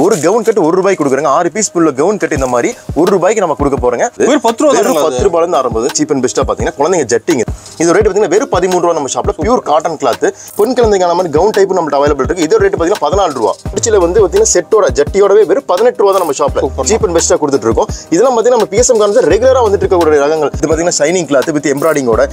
ஒரு கவுன் கட்டு ₹1 கொடுக்குறாங்க. 6 பீஸ் உள்ள கவுன் கட்டு இந்த மாதிரி ₹1 நம்ம கொடுக்க போறோங்க. வெறும் ₹10 இருந்து ஆரம்பிச்சு சீப் அண்ட் பெஸ்டா பாத்தீங்கன்னா குழந்தைங்க ஜட்டிங். இது ரேட் பாத்தீங்கன்னா வெறும் ₹13 நம்ம ஷாப்ல பியூர் காட்டன் கிளாத். பொன் குழந்தைக்கான மாதிரி கவுன் டைப் நம்மட்ட அவைலபிள் இருக்கு. இதோட ரேட் பாத்தீங்கன்னா ₹14. முடிச்சில வந்து பாத்தீங்கன்னா செட்டோட ஜட்டியோடவே வெறும் ₹18 தான் நம்ம ஷாப்ல சீப் அண்ட் பெஸ்டா கொடுத்துட்டு இருக்கோம். இதெல்லாம் பாத்தீங்கன்னா நம்ம பிஎஸ்எம் கார்மெண்ட்ஸ் ரெகுலரா வந்துட்டு இருக்க ரகங்கள். இது பாத்தீங்கன்னா ஷைனிங் கிளாத் வித் எம்ப்ராய்டிங்கோட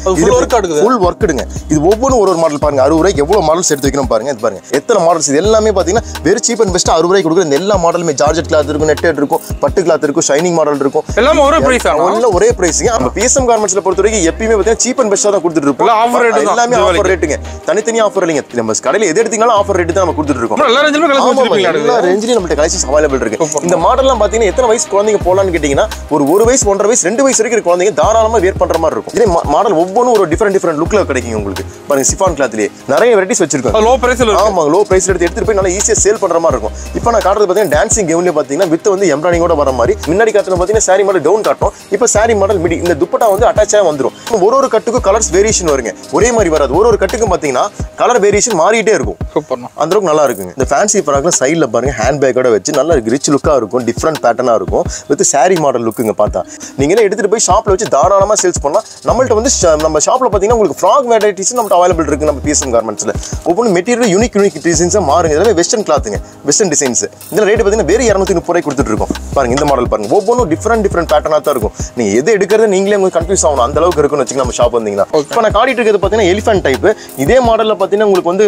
ஃபுல் ஒர்க் எடுங்க. இது ஒவ்வொரு ஒரு மாடல் பாருங்க. ₹60 எவ்வளவு மாடல்ஸ் எடுத்து வைக்கணும் பாருங்க. இது பாருங்க எத்தனை மாடல்ஸ். இது எல்லாமே பாத்தீங்கன்னா வெறும் சீப் அண்ட் பெஸ்டா ₹60 கொடுக்குற இந்த எல்லா மாடலுமே ஜார்ஜெட் கிளாத் இருக்கும், நெட்டட் இருக்கும், பட்டு கிளாத் இருக்கும், ஷைனிங் மாடல் இருக்கும். எல்லாம் ஒரே பிரைஸ் ஆ? எல்லாம் ஒரே பிரைஸ்ங்க. நம்ம பிஎஸ்எம் கார்மெண்ட்ஸ்ல பொறுத்தவரைக்கும் எப்பவுமே பாத்தீங்கன்னா சீப் அண்ட் பெஸ்டா தான் கொடுத்துட்டு இருக்கோம். ஆஃபர் ரேட் தான். எல்லாமே ஆஃபர் ரேட்டுங்க. தனித்தனி ஆஃபர் இல்லைங்க. நம்ம கடையில எது எடுத்தீங்கனாலும் ஆஃபர் ரேட் தான் நம்ம கொடுத்துட்டு இருக்கோம். எல்லா ரேஞ்சிலும் கலெக்ஷன் வச்சிருக்கீங்க. எல்லா ரேஞ்சிலும் நம்ம கலெக்ஷன்ஸ் அவைலபிள் இருக்கு. இந்த மாடல்லாம் பாத்தீங்கன்னா எத்தனை வயசு குழந்தைங்க போலாம்னு கேட்டீங்கன்னா ஒரு வயசு 1.5 வயசு 2 வயசு வரைக்கும் குழந்தைங்க தாராளமா வேர் பண்ற மாதிரி இருக்கும். இதே மாடல் ஒவ்வொன்றும் ஒரு டிஃபரெண்ட் லுக்ல கிடைக்கும் உங்களுக்கு. பாருங்க சிஃபான் கிளாத்லயே நிறைய வெரைட்டிஸ் வச்சிருக்கோம். லோ பிரைஸ்ல. ஆமா லோ பிரைஸ்ல எடுத்துட்டு போய் நல்லா ஈஸியா சேல் பண்ற மாதிரி இருக்கும். இப்போ நான் காட்டுறது பாத்தீங்கன்னா டான்சிங் கவுன்ல பாத்தீங்கன்னா வித் வந்து எம்ப்ராய்டிங்கோட வர மாதிரி. முன்னாடி காட்டுறது பாத்தீங்கன்னா சாரி மாடல் டவுன் காட்டும். இப்போ சாரி மாடல் மிடி. இந்த துப்பட்டா வந்து அட்டாச் ஆகி வந்துரும். ஒரு கட்டுக்கும் கலர்ஸ் வேரியேஷன் வருங்க. ஒரே மாதிரி வராது. ஒரு கட்டுக்கும் பாத்தீங்கன்னா கலர் வேரியேஷன் மாறிட்டே இருக்கும். சூப்பர்ண்ணா. அந்த அளவுக்கு நல்லா இருக்குங்க. இந்த ஃபேன்சி ஃப்ராக்ல சைடுல பாருங்க ஹேண்ட் பேக்கோட வச்சு நல்லா ரிச் லுக்கா இருக்கும். டிஃபரெண்ட் பேட்டர்னா இருக்கும். வித் சாரி மாடல் லுக்குங்க பார்த்தா. நீங்களே எடுத்துட்டு போய் ஷாப்ல வச்சு தாராளமா சேல்ஸ் பண்ணலாம். நம்மள்ட்ட வந்து நம்ம ஷாப்ல பாத்தீங்கன்னா உங்களுக்கு ஃப்ராக் வெரைட்டிஸ் நம்ம அவைலபிள் இருக்கு. நம்ம பிஎஸ்எம் கார்மெண்ட்ஸ்ல ஒவ்வொரு மெட்டீரியல் யூனிக் டிசைன்ஸா மாறுங்க. இதெல்லாம் வெஸ்டர்ன் கிளாத்துங்க, வெஸ்டர்ன் டிசைன்ஸ். இதுல ரேட் பாத்தீங்கன்னா வேற ₹230 கொடுத்துட்டு இருக்கோம். பாருங்க இந்த மாடல் பாருங்க. ஒவ்வொன்றும் டிஃபரெண்ட் பேட்டர்னா தான் இருக்கும். நீங்க எது எடுக்கிறது நீங்களே உங்களுக்கு கன்ஃபியூஸ் ஆகணும். அந்த அளவுக்கு இருக்குன்னு வச்சுங்க நம்ம ஷாப் வந்தீங்கன்னா. இப்போ நான் காட்டிட்டு இருக்கிறது பாத்தீங்கன்னா எலிஃபென்ட் டைப். இதே மாடல்ல பாத்தீங்கன்னா உங்களுக்கு வந்து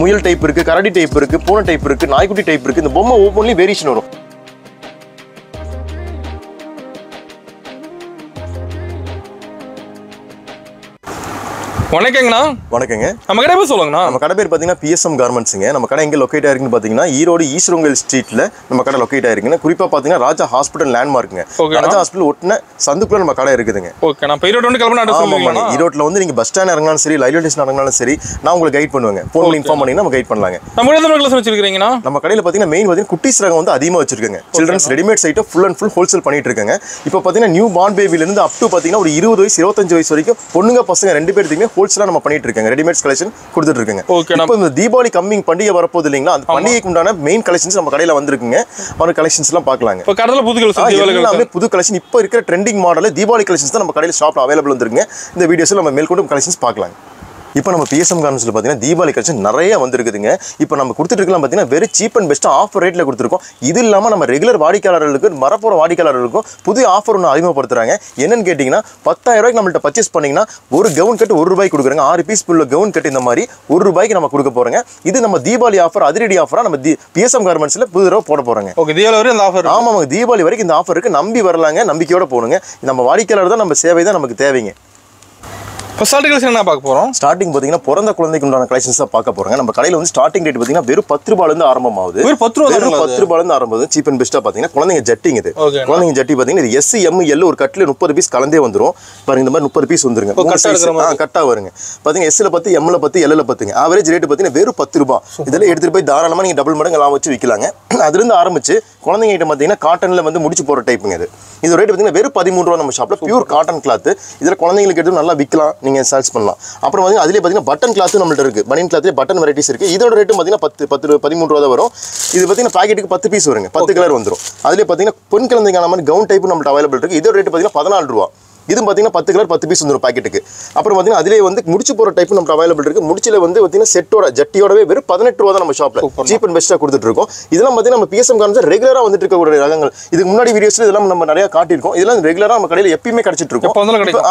முயல் டைப் இருக்கு, கரடி டைப் இருக்கு, பூனை டைப் இருக்கு, நாய்க்குட்டி டைப் இருக்கு. இந்த பொம்மை ஒவ்வொன்றும் வேரியேஷன் வரும். வணக்கங்கண்ணா. வணக்கங்க. நம்ம கடை பேர் சொல்லுங்கண்ணா. நம்ம கடை பேர் பாத்தீங்கன்னா பிஎஸ்எம் கார்மெண்ட்ஸ்ங்க. நம்ம கடை எங்க லொகேட் ஆயிருக்குன்னு பாத்தீங்கன்னா ஈரோடு ஈஸ்வரங்கல் ஸ்ட்ரீட்ல நம்ம கடை லொகேட் ஆயிருக்குங்க. குறிப்பா பாத்தீங்கன்னா ராஜா ஹாஸ்பிடல் லேண்ட்மார்க்குங்க. ராஜா ஹாஸ்பிடல் ஒட்டின சந்துக்குள்ள நம்ம கடை இருக்குதுங்க. ஓகே. நான் ஈரோடு வந்து கிளம்புனா அட்ரஸ் சொல்லுவீங்களா? ஈரோட்ல வந்து நீங்க பஸ் ஸ்டாண்ட் இறங்கினாலும் சரி, ரயில்வே ஸ்டேஷன் இறங்கினாலும் சரி, நான் உங்களுக்கு கைட் பண்ணுவேங்க. போன்ல இன்ஃபார்ம் பண்ணீங்கன்னா நம்ம கைட் பண்ணலாங்க. நம்ம எந்த கலெக்ஷன் வச்சிருக்கீங்கண்ணா? நம்ம கடையில பாத்தீங்கன்னா மெயின் பாத்தீங்கன்னா குட்டீஸ் ரகம் வந்து அதிகமா வச்சிருக்கேங்க. Childrens readymade item full and full wholesale பண்ணிட்டு இருக்காங்க. இப்போ பாத்தீங்கன்னா நியூ பார்ன் பேபில இருந்து அப் டு பாத்தீங்கன்னா ஒரு 20 வயசு 25 வயசு வரைக்கும் பொண்ணுங்க பசங்க ரெண்டு பேருக்குமே ஹோல்சேலா நம்ம பண்ணிட்டு இருக்காங்க. ரெடிமேட் கலெக்ஷன் கொடுத்துட்டு இருக்காங்க. இப்போ இந்த தீபாவளி கம்மிங் பண்டிகை வரப்போகுது இல்லைங்களா? அந்த பண்டிகைக்கு உண்டான மெயின் கலெக்ஷன்ஸ் நம்ம கடையில வந்திருக்குங்க. அந்த கலெக்ஷன்ஸ் எல்லாம் பார்க்கலாங்க. இப்போ கடல புது கலெக்ஷன், புது கலெக்ஷன் இப்போ இருக்கிற ட்ரெண்டிங் மாடல் தீபாவளி கலெக்ஷன்ஸ் தான் நம்ம கடையில ஷாப்ல அவைலபிள் வந்துருக்குங்க. இந்த வீடியோஸ்ல நம்ம மேல்கொண்டு கலெக்ஷன்ஸ் பார்க்கலாம். இப்போ நம்ம பிஎஸ்எம் கார்மெண்ட்ஸ்ல பாத்தீங்கன்னா தீபாவளி கலெக்ஷன் நிறைய வந்திருக்குதுங்க. இப்போ நம்ம கொடுத்துட்டு இருக்கலாம் பாத்தீங்கன்னா very cheap and best offer ரேட்ல கொடுத்துருக்கோம். இது இல்லாம நம்ம ரெகுலர் வாடிக்கையாளர்களுக்கு வரப்போற வாடிக்கையாளர்களுக்கும் புதிய ஆஃபர் ஒன்று அறிமுகப்படுத்துறாங்க. என்னன்னு கேட்டீங்கன்னா 10,000 நம்மள்ட்ட பர்ச்சேஸ் பண்ணீங்கன்னா ஒரு கவுன் கட்டு ₹1 கொடுக்குறாங்க. 6 பீஸ் உள்ள கவுன் கட்டு இந்த மாதிரி ₹1 நம்ம கொடுக்க போறோங்க. இது நம்ம தீபாவளி ஆஃபர், அதிரடி ஆஃபரா நம்ம பிஎஸ்எம் கார்மெண்ட்ஸ்ல புது தடவை போட போறாங்க. ஓகே. தீபாவளி வரை இந்த ஆஃபர். ஆமாங்க, தீபாவளி வரைக்கும் இந்த ஆஃபர் இருக்கு. நம்பி வரலாங்க, நம்பிக்கையோட போகணுங்க. நம்ம வாடிக்கையாளர் தான், நம்ம சேவை தான் நமக்கு தேவைங்க. இப்போ ஸ்டார்டிங் கலெக்ஷன் என்ன பார்க்க போறோம்? ஸ்டார்டிங் பாத்தீங்கன்னா பிறந்த குழந்தைக்கு உண்டான கலெக்ஷன்ஸ் தான் பார்க்க போறோங்க. நம்ம கடையில வந்து ஸ்டார்டிங் ரேட் பாத்தீங்கன்னா வெறும் ₹10 இருந்து ஆரம்பமாகுது. வெறும் ₹10 இருந்து ஆரம்பமாகுது. சீப் அண்ட் பெஸ்டா பாத்தீங்கன்னா குழந்தைங்க ஜட்டிங். இது குழந்தைங்க ஜட்டி பாத்தீங்கன்னா இது S, M, L ஒரு கட்ல 30 பீஸ் கலந்தே வந்துரும். பாருங்க இந்த மாதிரி 30 பீஸ் வந்துருங்க. கட்டா வருங்க. பாத்தீங்கன்னா S ல 10, M ல 10, L ல 10. ஆவரேஜ் ரேட் பாத்தீங்கன்னா வெறும் ₹10. இதெல்லாம் எடுத்துட்டு போய் தாராளமா நீங்க டபுள் மடங்கு லாபம் வச்சு விக்கலாங்க. அதுல இருந்து ஆரம்பிச்சு குழந்தைங்க ஐட்டம் பாத்தீங்கன்னா காட்டன்ல வந்து முடிச்சு போற டைப்புங்க. இது ரேட் பாத்தீங்கன்னா வெறும் ₹13 நம்ம ஷாப்ல பியூர் காட்டன் கிளாத். இதுல குழந்தைங்களுக்கு எடுத்து நல்லா விக்கலாம், நீங்க சேல்ஸ் பண்ணலாம். அப்புறம் வந்து அதுலயே பாத்தீங்கன்னா பட்டன் கிளாத் நம்மள்ட்ட இருக்கு. பனியன் கிளாத்லயே பட்டன் வெரைட்டிஸ் இருக்கு. இதோட ரேட் பாத்தீங்கன்னா ₹13 தான் வரும். இது பாத்தீங்கன்னா பாக்கெட்டுக்கு 10 பீஸ் வருங்க. 10 கலர் வந்துரும். அதுலயே பாத்தீங்கன்னா பொன் குழந்தைக்கான மாதிரி கவுன் டைப் நம்மள்ட்ட அவைலபிள் இருக்கு. இதோட ரேட் பாத்தீங்கன்னா ₹14. இது பாத்தீங்கன்னா 10 கலர் 10 பீஸ் வந்துரும் பாக்கெட்டுக்கு. அப்புறம் பாத்தீங்கன்னா அதுலயே வந்து முடிச்சு போற டைப் நம்ம அவைலபிள் இருக்கு. முடிச்சில வந்து பாத்தீங்கன்னா செட்டோட ஜட்டியோடவே வெறும் ₹18 தான் நம்ம ஷாப்ல சீப் அண்ட் பெஸ்டா கொடுத்துட்டு இருக்கோம். இதெல்லாம் பாத்தீங்கன்னா நம்ம பிஎஸ்எம் கார்மெண்ட்ஸ் ரெகுலரா வந்துட்டு இருக்க ரகங்கள். இதுக்கு முன்னாடி வீடியோஸ்ல இதெல்லாம் நம்ம நிறைய காட்டியிருக்கோம். இதெல்லாம் ரெகுலரா நம்ம கடையில எப்பயுமே கிடைச்சிட்டு இருக்கும்.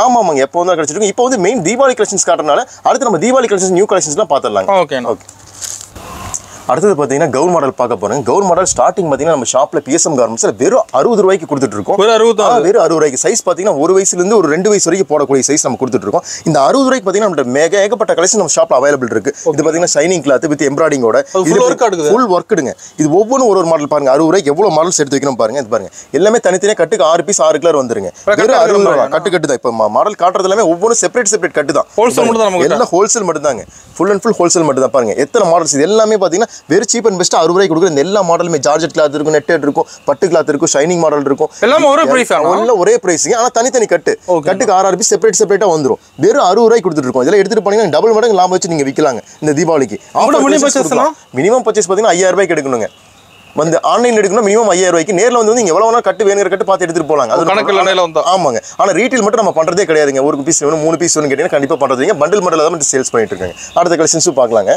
ஆமாங்க, எப்போ வந்து கிடைச்சிட்டு இருக்கும். இப்போ வந்து மெயின் தீபாவளி கலெக்ஷன்ஸ் காட்டுறதுனால அடுத்து நம்ம தீபாவளி கலெக்ஷன்ஸ் நியூ கலெக்ஷன்ஸ்லாம் பார்த்துடலாம். ஓகே. அடுத்தது பாத்தீங்கன்னா கவுன் மாடல் பார்க்க போறோம். கவுன் மாடல் ஸ்டார்டிங் பாத்தீங்கன்னா நம்ம ஷாப்ல பிஎஸ்எம் கார்மெண்ட்ஸ்ல வெறும் ₹60 கொடுத்துட்டு இருக்கோம். வெறும் ₹60. சைஸ் பாத்தீங்கன்னா 1 வயசுல இருந்து ஒரு 2 வயசு வரைக்கும் போடக்கூடிய சைஸ் நம்ம கொடுத்துட்டு இருக்கோம். இந்த ₹60 பாத்தீங்கன்னா நம்ம ஏகப்பட்ட கலெக்ஷன் நம்ம ஷாப்ல அவைலபிள் இருக்கு. இது பாத்தீங்கன்னா ஷைனிங் கிளாத் வித் எம்ப்ராய்டிங்கோட ஃபுல் ஒர்க் எடுங்க. இது ஒவ்வொரு ஒரு மாடல் பாருங்க. ₹60 எவ்வளவு மாடல்ஸ் எடுத்து வைக்கணும் பாருங்க. இது பாருங்க எல்லாமே தனித்தனியா கட்டுக்கு 6 பீஸ் 6 கலர் வந்துருங்க. வெறும் ₹60 கட்டு தான். இப்போ மாடல் காட்டுறது எல்லாமே ஒவ்வொரு செப்பரேட் கட்டு தான். எல்லாம் ஹோல்சேல் மட்டும் தாங்க. ஃபுல் அண்ட் ஃபுல் ஹோல்சேல் மட்டும் தான். பாருங்க எத்தனை மாடல்ஸ். இது எல்லாமே பாத்தீங்கன்னா வெறும் சீப் அண்ட் பெஸ்ட் ₹60 கொடுக்குற இந்த எல்லா மாடலுமே ஜார்ஜெட் கிளாத் இருக்கும், நெட்டட் இருக்கும், பட்டு கிளாத் இருக்கும், ஷைனிங் மாடல் இருக்கும். எல்லாம் ஒரே பிரைஸ் ஆ? எல்லாம் ஒரே பிரைஸ்ங்க. ஆனா தனித்தனி கட்டுக்கு 6 பீஸ் செப்பரேட்டா வந்துரும். வெறும் ₹60 கொடுத்துட்டு இருக்கோம். இதெல்லாம் எடுத்துட்டு போனீங்கன்னா டபுள் மடங்கு லாபம் வச்சு நீங்க விக்கலாங்க. இந்த தீபாவளிக்கு மினிமம் பர்ச்சேஸ் பாத்தீங்கன்னா ₹5000 எடுக்கணுங்க. வந்து ஆன்லைன் எடுக்கணும் மினிமம் 5000 ரூபாய்க்கு, நேரில் வந்து நீங்க எவ்வளவு வேணா கட்டு வேணுங்கிற கட்டு பார்த்து எடுத்துட்டு போலாங்க. அது கணக்கு. ஆமாங்க. ஆனா ரீட்டைல் மட்டும் நம்ம பண்றதே கிடையாதுங்க. ஒரு பீஸ் வேணும் 3 பீஸ் வேணும் கேட்டீங்கன்னா கண்டிப்பா பண்றதுங்க. பண்டில் மாடல்ல தான் சேல்ஸ் பண்ணிட்டு இருக்காங்க. அடுத்த கலெக்ஷன்ஸும் பார்க்கலாங்க.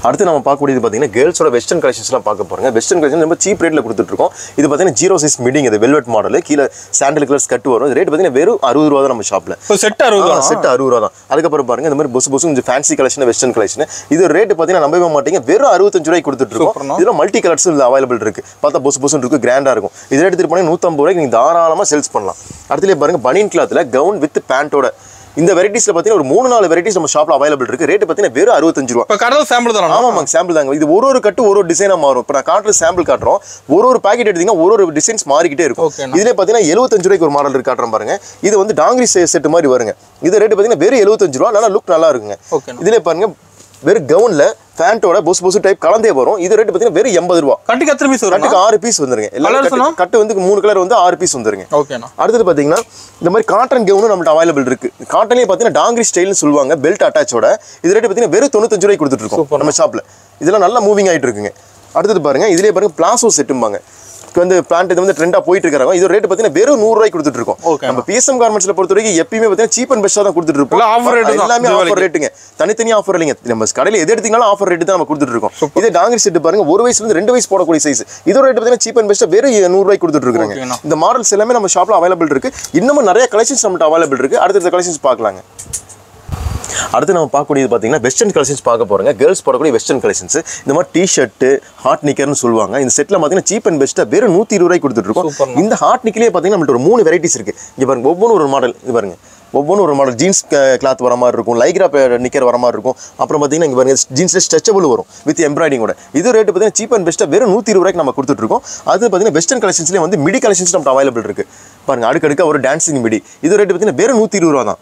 அடுத்து நம்ம பார்க்கக்கூடியது பார்த்தீங்கன்னா கேர்ள்ஸோட வெஸ்டர்ன் கலெக்ஷன்ஸ்லாம் பார்க்க போறோங்க. வெஸ்டர்ன் கலெக்ஷன் ரொம்ப சீப் ரேட்ல கொடுத்துட்டு இருக்கோம். இது பார்த்தீங்கன்னா 0 சைஸ் மிடிங், இது வெல்வெட் மாடல், கீழே சாண்டல் கலர்ஸ் கட்டு வரும். ரேட் பார்த்தீங்கன்னா வெறும் 60 ரூபா தான் நம்ம ஷாப்ல. செட் 60 ரூபா தான். அதுக்கப்புறம் பாருங்க இந்த மாதிரி பொசு கொஞ்சம் ஃபேன்சி கலெக்ஷன், வெஸ்டர்ன் கலெக்ஷன். இது ரேட் பார்த்தீங்கன்னா நம்பவே மாட்டீங்க, வெறும் 65 ரூபாய்க்கு கொடுத்துட்டு இருக்கோம். இதுல மல்டி கலர்ஸ் அவைலபிள் இருக்கு. பார்த்தா பொசு இருக்கு, கிராண்டா இருக்கும். இதை எடுத்துட்டு போனா 150 ரூபாய்க்கு நீங்க தாராளமா சேல்ஸ் பண்ணலாம். அடுத்துலேயே பாருங்க பனியன் கிளாத்ல கவுன் வித் பேண்டோட இந்த வெரைட்டிஸ்ல பாத்தீங்கன்னா ஒரு 3-4 வெரைட்டிஸ் நம்ம ஷாப்ல அவைலபிள் இருக்கு. ரேட் பாத்தீங்கன்னா வெறும் 65 ரூபாய். இப்ப கடல் சாம்பிள் தானா? ஆமாங்க, சாம்பிள் தாங்க. இது ஒரு கட்டு ஒரு டிசைனா மாறும். இப்ப நான் காட்டுற சாம்பிள் காட்டுறோம். ஒரு பாக்கெட் எடுத்தீங்கன்னா ஒரு டிசைன்ஸ் மாறிக்கிட்டே இருக்கும். இதுல பாத்தீங்கன்னா 75 ரூபாய்க்கு ஒரு மாடல் இருக்கு, காட்டுறேன் பாருங்க. இது வந்து டாங்கிரி செட் மாதிரி வருங்க. இது ரேட் பாத்தீங்கன்னா வெறும் 75 ரூபாய். நல்லா லுக் நல்லா இருக்குங்க. இதுல பாருங்க வெறும் கவுன்ல ஃபேண்டோட பொசு டைப் கலந்தே வரும். இது ரேட் பாத்தீங்கன்னா வெறும் 80 ரூபாய். கட்டுக்கு எத்தனை பீஸ் வரும்? கட்டுக்கு 6 பீஸ் வந்துருங்க. கட்டு வந்து 3 கலர் வந்து 6 பீஸ் வந்துருங்க. ஓகேண்ணா. அடுத்து பாத்தீங்கன்னா இந்த மாதிரி காட்டன் கவுனும் நம்மள்ட்ட அவைலபிள் இருக்கு. காட்டன்லயே பாத்தீங்கன்னா டாங்கிரி ஸ்டைல்னு சொல்லுவாங்க, பெல்ட் அட்டாச்சோட. இது ரேட் பாத்தீங்கன்னா வெறும் 95 ரூபாய்க்கு கொடுத்துட்டு இருக்கோம் நம்ம ஷாப்ல. இதெல்லாம் நல்லா மூவிங் ஆயிட்டு இருக்குங்க. அடுத்தது பாருங்க, இதுலயே பாருங்க பிளாசோ செட்டும்பாங்க. வந்து பிளான்ட் இது வந்து ட்ரெண்டா போயிட்டு இருக்காங்க. இது ரேட் பாத்தீங்கன்னா வெறும் 100 ரூபாய்க்கு கொடுத்துட்டு இருக்கோம். நம்ம பிஎஸ்எம் கார்மெண்ட்ஸ்ல பொறுத்த வரைக்கும் எப்பயுமே பாத்தீங்கன்னா சீப் அண்ட் பெஸ்டா தான் கொடுத்துட்டு இருக்கோம். எல்லாமே ஆஃபர் ரேட்டுங்க, தனித்தனியா ஆஃபர் இல்லைங்க. நம்ம கடையில எது எடுத்தீங்கனாலும் ஆஃபர் ரேட் தான் நம்ம கொடுத்துட்டு இருக்கோம். இதே டாங்கிரி செட் பாருங்க, 1 வயசுல இருந்து 2 வயசு போடக்கூடிய சைஸ். இதோட ரேட் பாத்தீங்கன்னா சீப் அண்ட் பெஸ்டா வெறும் 100 ரூபாய்க்கு கொடுத்துட்டு இருக்காங்க. இந்த மாடல்ஸ் எல்லாமே நம்ம ஷாப்ல அவைலபிள் இருக்கு. இன்னமும் நிறைய கலெக்ஷன்ஸ் நம்மகிட்ட அவைலபிள் இருக்கு. அடுத்த கலெக்ஷன்ஸ் பார்க்கலாங்க. அடுத்து நம்ம பார்க்கக்கூடியது பார்த்தீங்கன்னா வெஸ்டர்ன் கலெக்ஷன்ஸ் பார்க்க போறோங்க. கேர்ள்ஸ் போடக்கூடிய வெஸ்டர்ன் கலெக்ஷன்ஸ். இந்த மாதிரி டிஷர்ட் ஹாட் நிக்கர்னு சொல்லுவாங்க. இந்த செட்ல பார்த்தீங்கன்னா சீப் அண்ட் பெஸ்ட்டாக வெறும் 120 ரூபாய்க்கு கொடுத்துட்டு இருக்கோம். இந்த ஹாட் நிக்கர்லேயே பார்த்தீங்கன்னா நம்மள்ட்ட ஒரு 3 வெரைட்டிஸ் இருக்கு. இங்கே பாருங்க, ஒவ்வொன்றும் ஒரு மாடல். இது பாருங்க, ஒவ்வொன்றும் ஒரு மாடல். ஜீன்ஸ் கிளாத் வர மாதிரி இருக்கும், லைக்ரா நிக்கர் வர மாதிரி இருக்கும். அப்புறம் பார்த்தீங்கன்னா இங்கே பாருங்க ஜீன்ஸ்ல ஸ்ட்ரெச்சபிள் வரும் வித் எம்ப்ராய்டிங்கோட. இது ரேட் பார்த்தீங்கன்னா சீப் அண்ட் பெஸ்ட்டாக வெறும் 120 ரூபாய்க்கு நம்ம கொடுத்துட்டு இருக்கோம். அது பார்த்தீங்கன்னா வெஸ்டர்ன் கலெக்ஷன்ஸ்லேயே வந்து மிடி கலெக்ஷன்ஸ் நம்ம அவைலபிள் இருக்கு. பாருங்க, அடுக்கடுக்க ஒரு டான்சிங் மிடி. இது ரேட் பார்த்தீங்கன்னா வெறும் 120 ரூபா தான்.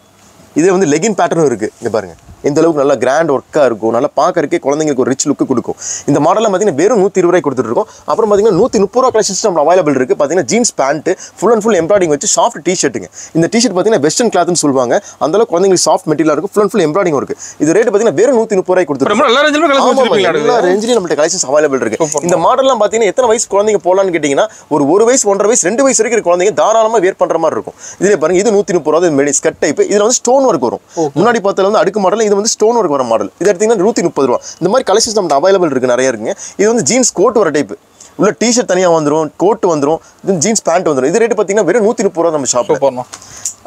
இது வந்து லெகின் பேட்டர்னும் இருக்கு. இங்க பாருங்க, இந்த அளவுக்கு நல்லா கிராண்ட் ஒர்க்கா இருக்கும். நல்லா பார்க்கறதுக்கே குழந்தைங்களுக்கு ஒரு ரிச் லுக் கொடுக்கும். இந்த மாடலில் பார்த்தீங்கன்னா வெறும் 120 ரூபாய்க்கு கொடுத்துட்டு இருக்கோம். அப்புறம் பார்த்தீங்கன்னா 130 ரூபா கலெக்ஷன்ஸ் நம்ம அவைலபிள் இருக்கு. பார்த்தீங்கன்னா jeans pant full and full embroidering வச்சு சாஃப்ட் டிஷர்ட்டுங்க. இந்த டிஷர்ட் பார்த்தீங்கன்னா வெஸ்டர்ன் கிளாத்னு சொல்லுவாங்க. அந்த அளவுக்கு குழந்தைங்களுக்கு சாஃப்ட் மெட்டீரியல் இருக்கும், ஃபுல் அண்ட் ஃபுல் எம்ப்ராய்டிங் இருக்கு. இது ரேட் பார்த்தீங்கன்னா வெறும் 130 ரூபாய்க்கு கொடுத்துருக்கோம். எல்லா ரேஞ்சிலும் நம்மகிட்ட கலெக்ஷன்ஸ் அவைலபிள் இருக்கு. இந்த மாடல்லாம் பார்த்தீங்கன்னா எத்தனை வயசு குழந்தைங்க போலான்னு கேட்டீங்கன்னா ஒரு வயசு 1.5 வயசு 2 வயசு வரைக்கும் குழந்தைங்க தாராளமா வேர் பண்ற மாதிரி இருக்கும். இதுல பாருங்க, இது 130 ரூபா ஸ்கர்ட் டைப். இதுல வந்து ஸ்டோன் ஒர்க் வரும். முன்னாடி பார்த்ததுல வந்து அடுக்கு மாடல், இது வந்து ஸ்டோன் ஒர்க் வர மாடல். இது எடுத்தீங்கன்னா 130 ரூபா. இந்த மாதிரி கலெக்ஷன்ஸ் நம்ம அவைலபிள் இருக்கு, நிறைய இருக்குங்க. இது வந்து ஜீன்ஸ் கோட் வர டைப். உள்ள டிஷர்ட் தனியா வந்துரும், கோட் வந்துரும், இது ஜீன்ஸ் பேண்ட் வந்துரும். இது ரேட் பாத்தீங்கன்னா வெறும் 130 ரூபா நம்ம ஷாப்ல.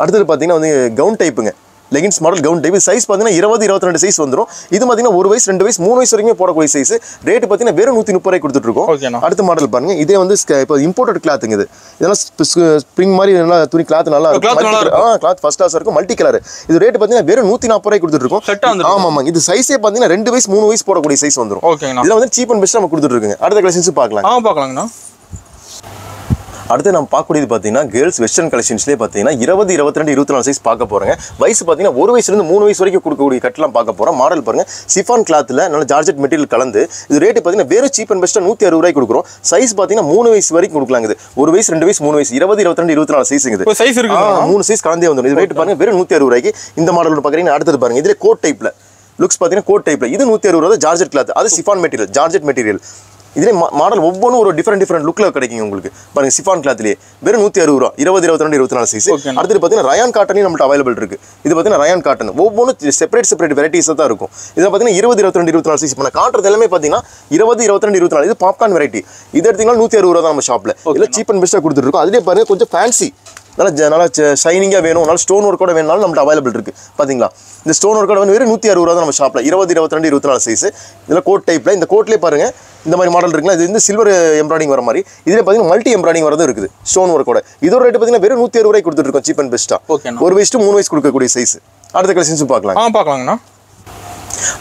அடுத்தது பாத்தீங்கன்னா வந்து கவுன் டைப்புங்க. Leggings model gown type. Size பார்த்தீங்கன்னா 20-22 சைஸ் வந்துடும். இது பார்த்தீங்கன்னா 1 வயசு 2 வயசு 3 வயசு வரைக்கும் போடக்கூடிய சைஸ். ரேட் பார்த்தீங்கன்னா வெறும் 130 ரூபாய் கொடுத்துட்டு இருக்கோம். அடுத்த மாடல் பாருங்க, இதே வந்து இப்போ இம்போர்ட்டட் கிளாத்துங்க. இது இதெல்லாம் ஸ்ப்ரிங் மாதிரி நல்லா துணி கிளாத் நல்லா இருக்கும். கிளாத் ஃபர்ஸ்ட் கிளாஸ் இருக்கும், மல்டி கலர். இது ரேட் பார்த்தீங்கன்னா வெறும் 140 ரூபாய் கொடுத்துட்டு இருக்கோம். ஆமாம், இது சைஸே பார்த்தீங்கன்னா 2 வயசு 3 வயசு போடக்கூடிய சைஸ் வந்துடும். இதில் வந்து சீப் அண்ட் பெஸ்ட் நம்ம கொடுத்துட்டு இருக்கோங்க. அடுத்த கலெக்ஷன்ஸ் பார்க்கலாங்கண்ணா. அடுத்து நம்ம பார்க்கக்கூடியது பார்த்தீங்கன்னா கேர்ள்ஸ் வெஸ்டர்ன் கலெக்ஷன்ஸ்லேயே பார்த்தீங்கன்னா 20, 22, 24 சைஸ் பார்க்க போகிறோங்க. வயசு பார்த்தீங்கன்னா 1 வயசுலேருந்து 3 வயசு வரைக்கும் கொடுக்கக்கூடிய கட்டெல்லாம் பார்க்க போகிறோம். மாடல் பாருங்க, சிஃபான் கிளாத்தில் நல்ல ஜார்ஜெட் மெட்டீரியல் கலந்து. இது ரேட்டு பார்த்தீங்கன்னா வெறும் சீப் அண்ட் பெஸ்ட்டாக 160 ரூபாய்க்கு கொடுக்குறோம். சைஸ் பார்த்தீங்கன்னா 3 வயசு வரைக்கும் கொடுக்கலாங்க. இது 1 வயசு 2 வயசு 3 வயசு 20, 22, 24 சைஸுங்க. சைஸ் இருக்கு, 3 சைஸ் கலந்தே வந்துடும். இது ரேட்டு பாருங்க வெறும் 160 ரூபாய்க்கு. இந்த மாடல் பார்க்குறீங்கன்னா அடுத்தது பாருங்க, இதில் கோட் டைப்பில் லுக்ஸ் பார்த்தீங்கன்னா கோட் டைப்பில். இது 160 ரூபா ஜார்ஜெட் கிளாத். அது சிஃபான் மெட்டீரியல், ஜார்ஜெட் மெட்டீரியல். இதே மாடல் ஒவ்வொன்றும் ஒரு டிஃப்ரெண்ட் லுக்ல கிடைக்கும் உங்களுக்கு. பாருங்க, சிஃபான் கிளாத்லேயே வெறும் 160 ரூபா. 20, 22, 24 சைஸ். அடுத்து பார்த்தீங்கன்னா ரயான் காட்டனே நம்மள்ட்ட அவைலபிள் இருக்கு. இது பார்த்தீங்கன்னா ரயான் காட்டன் ஒவ்வொன்றும் செப்பரேட் வெரைட்டிஸாக தான் இருக்கும். இதில் பார்த்தீங்கன்னா 20, 22, 24 சைஸ். இப்போ காட்டுறது எல்லாமே பார்த்தீங்கன்னா 20, 22, 24. இது பாப்கார்ன் வெரைட்டி. இது எடுத்தீங்கன்னா 160 ரூபா தான் நம்ம ஷாப்ல. இதில் சீப் அண்ட் பெஸ்ட்டாக கொடுத்துட்டு இருக்கோம். அதுலேயே பாருங்க கொஞ்சம் ஃபேன்சி, நல்லா ஷைனிங்காக வேணும், நல்லா ஸ்டோன் ஒர்க்கோட வேணும்னாலும் நம்மள்ட்ட அவைலபிள் இருக்கு. பார்த்தீங்களா, இந்த ஸ்டோன் ஒர்க்கோட வந்து வெறும் 160 ரூபா தான் நம்ம ஷாப்ல. 20, 22, 24 சைஸ். இதில் கோட் டைப்ல இந்த கோட்லேயே பாருங்க இந்த மாதிரி மாடல் இருக்குல்ல, இது வந்து சில்வர் எம்ப்ராய்டிங் வர மாதிரி. இதில் பார்த்தீங்கன்னா மல்டி எம்ப்ராய்டிங் வரதும் இருக்குது, ஸ்டோன் ஒர்க்கோட. இதோட ரேட் பார்த்தீங்கன்னா வெறும் 160 ரூபாய்க்கு கொடுத்துட்டு இருக்கோம், சீப் அண்ட் பெஸ்ட்டா. 1 வயசு 3 வயசு கொடுக்கக்கூடிய சைஸ். அடுத்த கலெக்ஷன்ஸ் பார்க்கலாங்கண்ணா.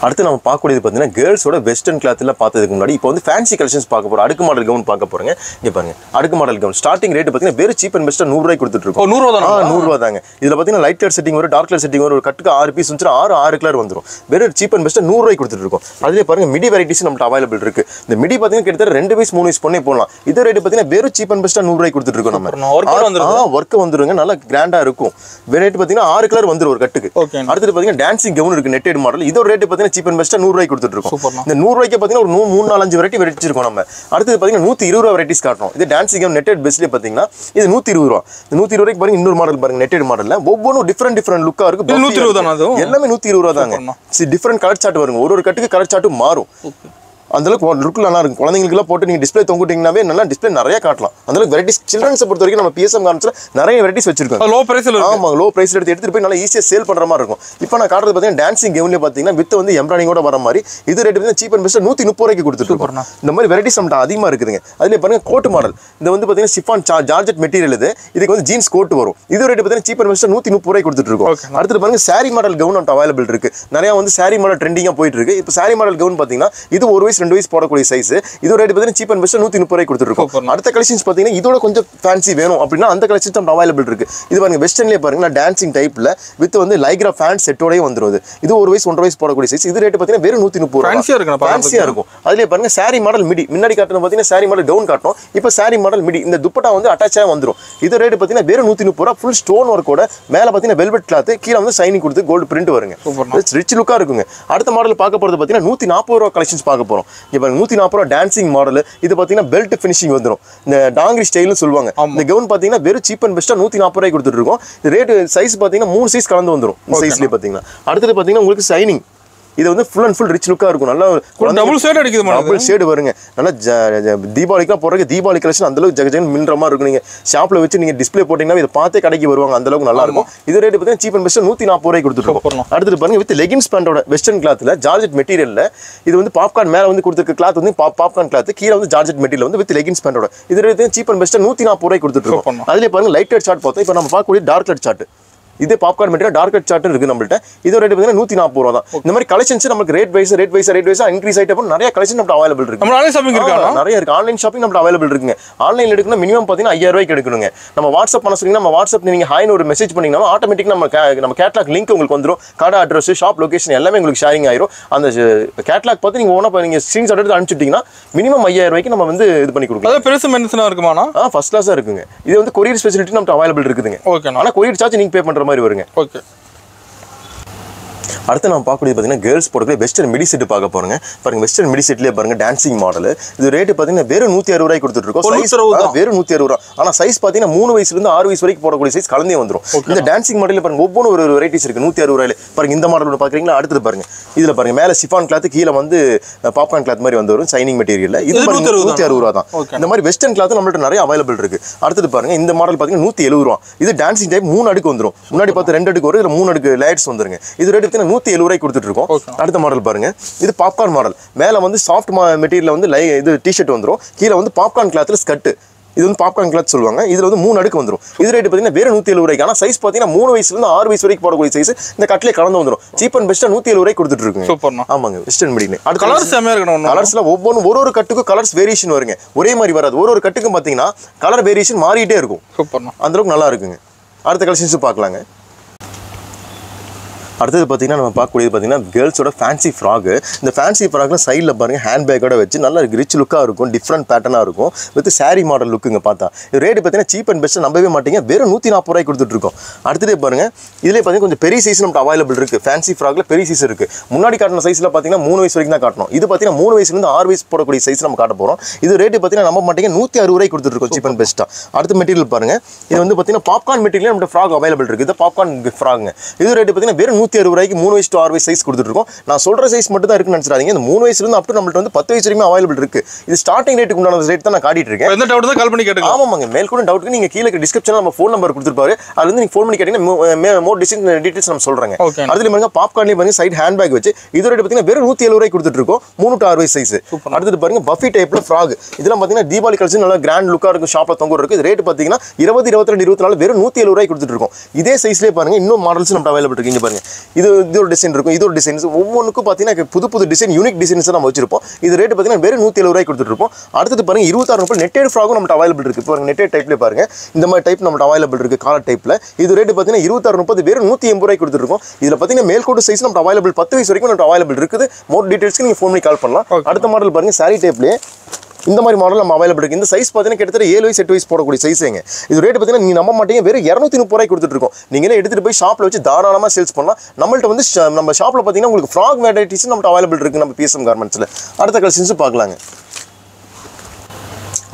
அடுத்து நம்ம பார்க்கக்கூடியது பார்த்தீங்கன்னா கேர்ள்ஸோட வெஸ்டர்ன் கிளாத்ல பார்த்ததுக்கு முன்னாடி இப்போ வந்து ஃபேன்சி கலெக்ஷன்ஸ் பார்க்க போறோம். அடுக்கு மாடல் கவுன் பார்க்க போறோங்க. இங்க பாருங்க, அடுக்கு மாடல் கவுன் ஸ்டார்டிங் ரேட் பார்த்தீங்கன்னா வெறும் சீப் அண்ட் பெஸ்ட்டாக 100 ரூபாய்க்கு கொடுத்துட்டு இருக்கோம். 100 ரூபா தாங்க. இதில் பார்த்தீங்கன்னா லைட் கலர் செட்டிங் வரும், டார்க் கலர் செட்டிங் வரும். ஒரு கட்டுக்கு 6 பீஸ் வந்துச்சு, 6 கலர் வந்துடும். வெறும் சீப் அண்ட் பெஸ்ட்டாக 100 ரூபாய்க்கு கொடுத்துட்டு இருக்கோம். அதுலேயே பாருங்க மிடி வெரைட்டிஸ் நம்மள்ட்ட அவைலபிள் இருக்கு. இந்த மிடி பார்த்தீங்கன்னா கிட்டத்தட்ட 2 வயசு 3 வயசு பொண்ணே போடலாம். இதே ரேட் பார்த்தீங்கன்னா வெறும் சீப் அண்ட் பெஸ்ட்டாக 100 ரூபாய்க்கு கொடுத்துட்டு இருக்கோம். நம்ம ஒர்க் வந்துருங்க, நல்லா கிராண்டா இருக்கும். ரேட் பார்த்தீங்கன்னா 6 கலர் வந்துடும் ஒரு கட்டுக்கு. அடுத்து பார்த்தீங்கன்னா டான்சிங் கவுன் இருக்கு, நெட்டட் மாடல். இதோட ரேட் ரேட்டு பார்த்தீங்கன்னா சீப் அண்ட் பெஸ்ட்டாக 100 ரூபாய்க்கு கொடுத்துட்டு இருக்கோம். இந்த 100 ரூபாய்க்கு பார்த்தீங்கன்னா ஒரு 3-4-5 வெரைட்டி வச்சிருக்கோம் நம்ம. அடுத்தது பார்த்தீங்கன்னா 120 ரூபா வெரைட்டிஸ் காட்டுறோம். இது டான்சிங் கேம் நெட்டட் பெஸ்ட்லேயே பார்த்தீங்கன்னா இது 120 ரூபா. இந்த 120 ரூபாய்க்கு பாருங்க இன்னொரு மாடல் பாருங்க நெட்டட் மாடலில் ஒவ்வொன்றும் டிஃப்ரெண்ட் லுக்காக இருக்கு. 120 தானே அது? எல்லாமே 120 ரூபா தாங்க. டிஃப்ரெண்ட் கலர் சார்ட் வருங்க. ஒரு கட்டுக்கு கலர் சார்ட்டும் மாறும். அந்தளவுக்கு லுக் நல்லா இருக்கும். குழந்தைங்களுக்குலாம் போட்டு நீங்கள் டிஸ்பிளே தொங்கிட்டீங்கன்னாவே நல்லா டிஸ்பிளே நிறைய காட்டலாம். அந்தளவுக்கு வெரைட்டிஸ் சில்ட்ரன்ஸை பொறுத்த வரைக்கும் நம்ம பிஎஸ்எம் கார்மெண்ட்ஸில் நிறைய வெரைட்டிஸ் வச்சிருக்கோம். லோ பிரைஸில் ஆமாம், லோ பிரைஸில் எடுத்துகிட்டு போய் நல்லா ஈஸியாக சேல் பண்ணுற மாதிரி இருக்கும். இப்போ நான் காட்டுறது பார்த்தீங்கன்னா டான்சிங் கெவுன்லேயே பார்த்தீங்கன்னா வித் வந்து எம்ப்ராய்டிங்கோட வர மாதிரி இது ரேட்டு வந்து சீப் அண்ட் பெஸ்ட்டாக 130 ரூபாய்க்கு கொடுத்துருக்கோம். இந்த மாதிரி வெரைட்டிஸ் நம்மகிட்ட அதிகமாக இருக்குதுங்க. அதில் பாருங்க கோட் மாடல். இது வந்து பார்த்தீங்கன்னா சிஃபான் ஜார்ஜெட் மெட்டீரியல். இதுக்கு வந்து ஜீன்ஸ் கோட் வரும். இது ரேட்டு பார்த்தீங்கன்னா சீப் அண்ட் பெஸ்ட்டாக 130 ரூபாய்க்கு கொடுத்துருக்கோம். அடுத்து பாருங்க சாரி மாடல் கவுன் நம்மகிட்ட அவைலபிள் இருக்கு. நிறையா வந்து சாரி மாடல் ட்ரெண்டிங்காக போயிட்டு இருக்கு. இப்போ சாரி மாடல் கவுன் பார்த்தீங்கன்னா இது 1 வயசு 2 வயசு போடக்கூடிய சைஸ். இது ரேட் பார்த்தீங்கன்னா சீப் அண்ட் பெஸ்ட்டாக 130 ரூபாய்க்கு கொடுத்துருக்கோம். அடுத்த கலெக்ஷன்ஸ் பார்த்தீங்கன்னா இதோட கொஞ்சம் ஃபேன்சி வேணும் அப்படின்னா அந்த கலெக்ஷன்ஸ் நம்ம அவைலபிள் இருக்கு. இது பாருங்க வெஸ்டர்ன்லேயே பாருங்க நான் டான்சிங் டைப்ல வித் வந்து லைக்ரா ஃபேன் செட்டோடய வந்துருது. இது 1 வயசு 1.5 வயசு போடக்கூடிய சைஸ். இது ரேட் பார்த்தீங்கன்னா வெறும் 130 ரூபாய். ஃபேன்சியா இருக்கும். அதுலேயே பாருங்க சாரி மாடல் மிடி. முன்னாடி காட்டுறது பார்த்தீங்கன்னா சாரி மாடல் டவுன் காட்டும். இப்போ சாரி மாடல் மிடி. இந்த துப்பட்டா வந்து அட்டாச்சாக வந்துடும். இது ரேட் பார்த்தீங்கன்னா வெறும் 130 ரூபாய். ஃபுல் ஸ்டோன் ஒர்க்கோட மேலே பார்த்தீங்கன்னா வெல்வெட் கிளாத், கீழே வந்து சைனிங் கொடுத்து கோல்டு பிரிண்ட் வருங்க. ரிச் லுக்காக இருக்குங்க. அடுத்த மாடல் பார்க்க போகிறது பார்த்தீங்கன்னா 140 ரூபா கலெக்ஷன்ஸ் பார்க்க போகிறோம். இப்போ 140 ரூபா டான்சிங் மாடல். இது பார்த்தீங்கன்னா பெல்ட் ஃபினிஷிங் வந்துடும். இந்த டாங்கிரி ஸ்டைல்னு சொல்லுவாங்க. இந்த கவுன் பார்த்தீங்கன்னா வெறும் சீப் அண்ட் பெஸ்ட்டாக 140 ரூபாய்க்கு கொடுத்துட்டு இருக்கோம். ரேட் சைஸ் பார்த்தீங்கன்னா 3 சைஸ் கலந்து வந்துடும். இந்த சைஸ்லேயே பார்த்தீங்கன்னா அடுத்தது பார்த்தீங்கன்னா உங்களுக்கு சைனிங். இது வந்து ஃபுல் அண்ட் ஃபுல் ரிச் லுக்காக இருக்கும். நல்லா டபுள் ஷேட் அடிக்குது. டபுள் ஷேடு வருங்க. நல்லா தீபாவளிக்கெலாம் போடுறதுக்கு தீபாவளி கலெக்ஷன் அந்தளவுக்கு ஜெகஜன் மின்ற மாதிரி இருக்கும். நீங்கள் ஷாப்பில் வச்சு நீங்கள் டிஸ்பிளே போட்டிங்கன்னா இதை பார்த்தே கடைக்கு வருவாங்க. அந்தளவுக்கு நல்லா இருக்கும். இது ரேட்டு பார்த்தீங்கன்னா சீப் அண்ட் பெஸ்ட்டாக 140 ரூபாய்க்கு கொடுத்துருக்கோம். அடுத்து பாருங்க வித் லெகின்ஸ் பேண்டோட வெஸ்டர்ன் கிளாத்தில் ஜார்ஜெட் மெட்டீரியலில் இது வந்து பாப்கார்ன் மேலே வந்து கொடுத்துருக்க கிளாத் வந்து பாப்கார்ன் கிளாத், கீழே வந்து ஜார்ஜெட் மெட்டீரியல் வந்து வித் லெகின்ஸ் பேண்டோட. இது ரேட்டு சீப் அண்ட் பெஸ்ட்டாக 140 ரூபாய்க்கு கொடுத்துருக்கோம். அதிலே பாருங்க லைட் சார்ட் பார்த்தோம். இப்போ நம்ம பார்க்கக்கூடிய டார்க் லைட் சார்ட். இதே popcorn material dark cut chart இருக்கு நம்மள்ட்ட. இது ரேட் பார்த்தீங்கன்னா 140 ரூபா தான். இந்த மாதிரி கலெக்ஷன்ஸ் நமக்கு ரேட் வைஸ் இன்க்ரீஸ் ஆயிட்டே போகும். நிறைய கலெக்ஷன் நம்ம அவைலபிள் இருக்கு. நம்ம ஆன்லைன் ஷாப்பிங் இருக்கா? நிறைய இருக்கு. ஆன்லைன் ஷாப்பிங் நம்ம அவைலபிள் இருக்குங்க. ஆன்லைன்ல எடுக்கணும் மினிமம் பார்த்தீங்கன்னா 5000 ரூபாய்க்கு எடுக்கணுங்க. நம்ம வாட்ஸ்அப் பண்ண சொன்னீங்கன்னா நம்ம வாட்ஸ்அப் நீங்க ஹாய்னு ஒரு மெசேஜ் பண்ணீங்கன்னா ஆட்டோமேட்டிக் நம்ம கேட்லாக் லிங்க் உங்களுக்கு வந்துடும். கடை அட்ரஸ், ஷாப் லொகேஷன் எல்லாமே உங்களுக்கு ஷேரிங் ஆயிரும். அந்த கேட்லாக் பார்த்து நீங்க ஓனா நீங்க ஸ்கிரீன்ஷாட் எடுத்து அனுப்பிச்சிட்டீங்கன்னா மினிமம் 5000 ரூபாய்க்கு நம்ம வந்து இது பண்ணி கொடுக்கலாம். அதாவது பெருசு மென்ஷனா இருக்குமானா? ஃபர்ஸ்ட் கிளாஸா இருக்குங்க. இது வந்து கொரியர் ஃபெசிலிட்டி நம்ம அவைலபிள் இருக்குதுங்க. ஆனா கொரியர் சார்ஜ் நீங்க பே பண்ற மாதிரி வருங்க. ஓகே. அடுத்து நம்ம பார்க்கக்கூடியது பார்த்தீங்கன்னா கேர்ள்ஸ் போடக்கூடிய வெஸ்டர்ன் மிடி செட் பார்க்க போறோங்க. பாருங்க வெஸ்டர்ன் மிடி செட்லேயே பாருங்க டான்சிங் மாடல். இது ரேட்டு பார்த்தீங்கன்னா வெறும் 160 ரூபாய்க்கு கொடுத்துட்டு இருக்கோம். வெறும் 160 ரூபா. ஆனால் சைஸ் பார்த்தீங்கன்னா 3 வயசுலேருந்து 6 வயசு வரைக்கும் போடக்கூடிய சைஸ் கலந்தே வந்துடும். இந்த டான்சிங் மாடலில் பாருங்க ஒவ்வொரு ஒரு வெரைட்டிஸ் இருக்கு. 160 ரூபாயில பாருங்க இந்த மாடல் ஒன்று பார்க்குறீங்களா? அடுத்தது பாருங்க இதில் பாருங்க மேலே சிஃபான் கிளாத், கீழே வந்து பாப்கார்ன் கிளாத் மாதிரி வந்து வரும் சைனிங் மெட்டீரியல். இது 160 ரூபா தான். இந்த மாதிரி வெஸ்டர்ன் கிளாத் நம்மள்ட்ட நிறைய அவைலபிள் இருக்கு. அடுத்தது பாருங்க இந்த மாடல் பார்த்தீங்கன்னா 170 ரூபா. இது டான்சிங் டைப் 3 அடுக்கு வந்துடும். முன்னாடி பார்த்து 2 அடுக்கு வரும். இதில் 3 அடுக்கு லேயர்ஸ் வந்துருங்க. இது ரேட்டு பார்த்தீங்கன்னா 170 ரூபாய்க்கு கொடுத்துட்டு. அடுத்த மாடல் பாருங்க. இது பாப்கார்ன் மாடல். மேல வந்து சாஃப்ட் மெட்டீரியல் வந்து இது டி-ஷர்ட் வந்துரும். கீழ வந்து பாப்கார்ன் கிளாத்ல ஸ்கர்ட். இது வந்து பாப்கார்ன் கிளாத் சொல்லுவாங்க. இதுல வந்து 3 அடுக்கு வந்துரும். இது ரேட் பாத்தீங்கன்னா வெறும் 170 ரூபாய்க்கு. ஆனா சைஸ் பாத்தீங்கன்னா 3 வயசுல இருந்து 6 வயசு வரைக்கும் போடக்கூடிய சைஸ் இந்த கட்லே கலந்து வந்துரும். சீப் அண்ட் பெஸ்ட்டா 170 ரூபாய்க்கு கொடுத்துட்டு இருக்குங்க. சூப்பர்ண்ணா. ஆமாங்க வெஸ்டர்ன் மிடினே. அடுத்த கலர்ஸ் செமையா இருக்கணும். கலர்ஸ்ல ஒரு கட்டுக்கும் கலர்ஸ் வேரியேஷன் வருங்க. ஒரே மாதிரி வராது. ஒரு கட்டுக்கும் பாத்தீங்கன்னா கலர் வேரியேஷன் மாறிட்டே இருக்கும். சூப்பர்ண்ணா. அந்த அளவுக்கு நல்லா இருக்குங்க. அடுத்த கலெக்ஷன்ஸ் பார்க்கலாங்க. அடுத்தது பார்த்தீங்கன்னா நம்ம பார்க்கக்கூடியது பார்த்தீங்கன்னா கேர்ள்ஸோட ஃபேன்சி ஃப்ராக். இந்த ஃபேன்சி ஃப்ராக்ல சைடில் பாருங்க ஹேண்ட் பேக்கோட வச்சு நல்லா ரிச் லுக்காக இருக்கும். டிஃப்ரெண்ட் பேட்டர்னாக இருக்கும். வித் சாரி மாடல் லுக்குங்க பார்த்தா. இது ரேட்டு பார்த்தீங்கன்னா சீப் அண்ட் பெஸ்ட்டாக நம்பவே மாட்டீங்க. வெறும் 140 ரூபாய்க்கு கொடுத்துட்டு இருக்கோம். அடுத்தது பாருங்க இதிலே பார்த்தீங்கன்னா கொஞ்சம் பெரிய சைஸ் நம்ம அவைலபிள் இருக்கு. ஃபேன்சி ஃப்ராக்ல பெரிய சைஸ் இருக்கு. முன்னாடி காட்டின சைஸ்ல பார்த்தீங்கன்னா 3 வயசு வரைக்கும் தான் காட்டணும். இது பார்த்தீங்கன்னா 3 வயசுலேருந்து 6 வயசு போடக்கூடிய சைஸ் நம்ம காட்ட போகிறோம். இது ரேட்டு பார்த்தீங்கன்னா நம்ப மாட்டீங்க 160 ரூபாய்க்கு கொடுத்துட்டு இருக்கோம் சீப் அண்ட் பெஸ்ட்டாக. அடுத்த மெட்டீரியல் பாருங்க. இது வந்து பார்த்தீங்கன்னா பாப்கார்ன் மெட்டீரியல் நம்ம ஃப்ராக் அவைலபிள் இருக்கு. இது பாப்கார்ன் ஃப்ராக்ங்க. இது ரேட்டு பார்த்தீங்கன்னா வெறும் 160 ரூபாய்க்கு 3 வயசு to 6 வயசு சைஸ் கொடுத்துட்டு இருக்கோம். நான் சொல்ற சைஸ் மட்டும் தான் இருக்குன்னு நினைச்சிராதீங்க. இந்த 3 வயசுல இருந்து அப் டு நம்மள்ட்ட வந்து 10 வயசு வரைக்கும் அவைலபிள் இருக்கு. இது ஸ்டார்டிங் ரேட்டுக்கு உண்டான ரேட் தான் நான் காட்டிட்டு இருக்கேன். எந்த டவுட் தான் கால் பண்ணி கேட்டுங்க. ஆமாங்க. மேல் கூட டவுட்க்கு நீங்க கீழ டிஸ்கிரிப்ஷன்ல நம்ம ஃபோன் நம்பர் கொடுத்திருப்பாரு. அதுல இருந்து நீங்க ஃபோன் பண்ணி கேட்டீங்கன்னா மோர் டீடைல்ஸ் நம்ம சொல்றேங்க. அதுல பாருங்க பாப்கார்ன்லயே பாருங்க சைடு ஹேண்ட் பேக் வச்சு இது ரேட் பாத்தீங்கன்னா வெறும் 170 ரூபாய்க்கு கொடுத்துட்டு இருக்கோம். 3 to 6 வயசு சைஸ். அடுத்து பாருங்க பஃபி டைப்ல ஃப்ராக். இதெல்லாம் பாத்தீங்கன்னா தீபாவளி கலெக்ஷன் நல்லா கிராண்ட் லுக்கா இருக்கும். ஷாப்ல தொங்க இருக்கு. இது ரேட் பாத்தீங்கன்னா 20, 22, 24 வெறும் 170 ரூபாய்க்கு கொடுத்துட்டு இருக்கோம். இதே சைஸ்லயே பாருங்க இன்னும் மாடல்ஸ் நம்ம அவைலபிள் இருக்கு. இங்க பாருங்க இது ஒரு டிசைன் இருக்கும். இது ஒரு டிசைன்ஸ் ஒவ்வொன்றுக்கும் பாத்தீங்கன்னா புது டிசைன் யூனிக் டிசைன்ஸ் நம்ம வச்சிருப்போம். இது ரேட் பாத்தீங்கன்னா வெறும் 170 ரூபாய்க்கு கொடுத்துட்டு இருப்போம். அடுத்து பாருங்க 26 ரூபாய் நெட்டட் ஃப்ராகும் நம்ம அவைலபிள் இருக்கு. பாருங்க நெட்டட் டைப்ல பாருங்க இந்த மாதிரி டைப் நம்ம அவைலபிள் இருக்கு. காலர் டைப்ல இது ரேட் பாத்தீங்கன்னா 26 வெறும் 180 ரூபாய்க்கு கொடுத்துட்டு இருக்கோம். இதுல பாத்தீங்கன்னா மேல் கோட் சைஸ் நம்ம அவைலபிள் 10 வயசு வரைக்கும் நம்ம அவைலபிள் இருக்குது. மோர் டீடைல்ஸ்க்கு நீங்க ஃபோன் பண்ணி கால் பண்ணலாம். அடுத்த மாடல் பாருங்க சாரி டைப்லயே இந்த மாதிரி மாடல் நம்ம அவைலபிள் இருக்கு. இந்த சைஸ் பார்த்தீங்கன்னா கிட்டத்தட்ட 7 வயசு 8 வயசு போடக்கூடிய சைஸுங்க. இது ரேட் பார்த்தீங்கன்னா நீங்க நம்ப மாட்டீங்க, வெறும் 230 ரூபாய்க்கு கொடுத்துட்டு இருக்கோம். நீங்களே எடுத்துட்டு போய் ஷாப்ல வச்சு தாராளமா சேல்ஸ் பண்ணலாம். நம்மள்ட்ட வந்து நம்ம ஷாப்ல பார்த்தீங்கன்னா உங்களுக்கு ஃப்ராக் வெரைட்டிஸ் நம்மள்ட்ட அவைலபிள் இருக்கு நம்ம பிஎஸ்எம் கார்மெண்ட்ஸ்ல. அடுத்த கலெக்ஷன்ஸ் பார்க்கலாங்க.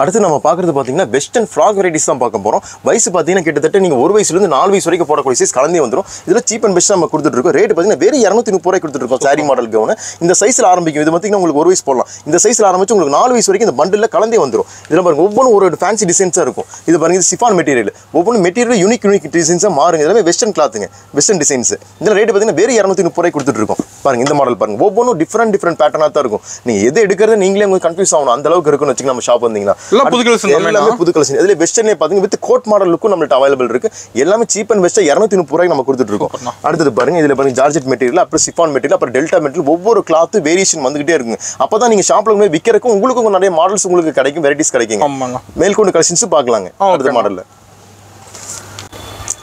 அடுத்து நம்ம பார்க்குறது பார்த்தீங்கன்னா வெஸ்டர்ன் ஃப்ராக் வெரைட்டிஸ் தான் பார்க்க போகிறோம். வயசு பார்த்தீங்கன்னா கிட்டத்தட்ட நீங்கள் 1 வயசுலேருந்து 4 வயசு வரைக்கும் போடக்கூடிய சைஸ் கலந்தே வந்துடும். இதில் சீப் அண்ட் பெஸ்ட் நம்ம கொடுத்துருக்கோம். ரேட் பார்த்தீங்கன்னா வெறும் 230 ரூபாய் கொடுத்துருக்கோம். சாரி மாடல் கவுன் இந்த சைஸில் ஆரம்பிக்கும். இது பார்த்தீங்கன்னா உங்களுக்கு 1 வயசு போடலாம். இந்த சைஸில் ஆரம்பிச்சு உங்களுக்கு 4 வயசு வரைக்கும் இந்த பண்டில் கலந்தே வந்துடும். இதில் பாருங்க ஒவ்வொன்றும் ஒரு ஃபேன்சி டிசைன்ஸாக இருக்கும். இது பாருங்க இது சிஃபான் மெட்டீரியல். ஒவ்வொன்றும் மெட்டீரியல் யூனிக் டிசைன்ஸாக மாறுங்க. எல்லாமே வெஸ்டர்ன் கிளாத்துங்க, வெஸ்டர்ன் டிசைன்ஸ். இதில் ரேட் பார்த்தீங்கன்னா வெறும் 230 ரூபாய் கொடுத்துருக்கோம். பாருங்க இந்த மாடல் பாருங்க, ஒவ்வொன்றும் டிஃப்ரெண்ட் பேட்டர்னாக தான் இருக்கும். நீங்கள் எது எடுக்கிறது நீங்களே உங்களுக்கு கன்ஃபியூஸ் ஆகணும், அந்த அளவுக்கு இருக்குன்னு வச்சுக்கோங்க. நம்ம ஷாப் வந்தீங்கன்னா எல்லாமே புது கலெக்ஷன். இதுல வெஸ்டர்னே பாத்தீங்க வித் கோட் மாடல் லுக்கும் நம்மள்ட்ட அவைலபிள் இருக்கு. எல்லாமே சீப் அண்ட் பெஸ்ட்டா 230 ரூபாய்க்கு நம்ம கொடுத்துட்டு இருக்கோம். அடுத்தது பாருங்க, இதுல பாருங்க ஜார்ஜெட் மெட்டீரியல், அப்புறம் சிஃபான் மெட்டீரியல், அப்புறம் டெல்டா மெட்டீரியல், ஒவ்வொரு கிளாத் வேரியேஷன் வந்துகிட்டே இருக்குங்க. அப்பதான் நீங்க ஷாப்ல போய் விற்கிறதுக்கும் உங்களுக்கும் நிறைய மாடல்ஸ் உங்களுக்கு கிடைக்கும், வெரைட்டிஸ் கிடைக்கும். மேல்கொண்டு கலெக்ஷன்ஸ் பார்க்கலாங்க அடுத்த மாடல்ல.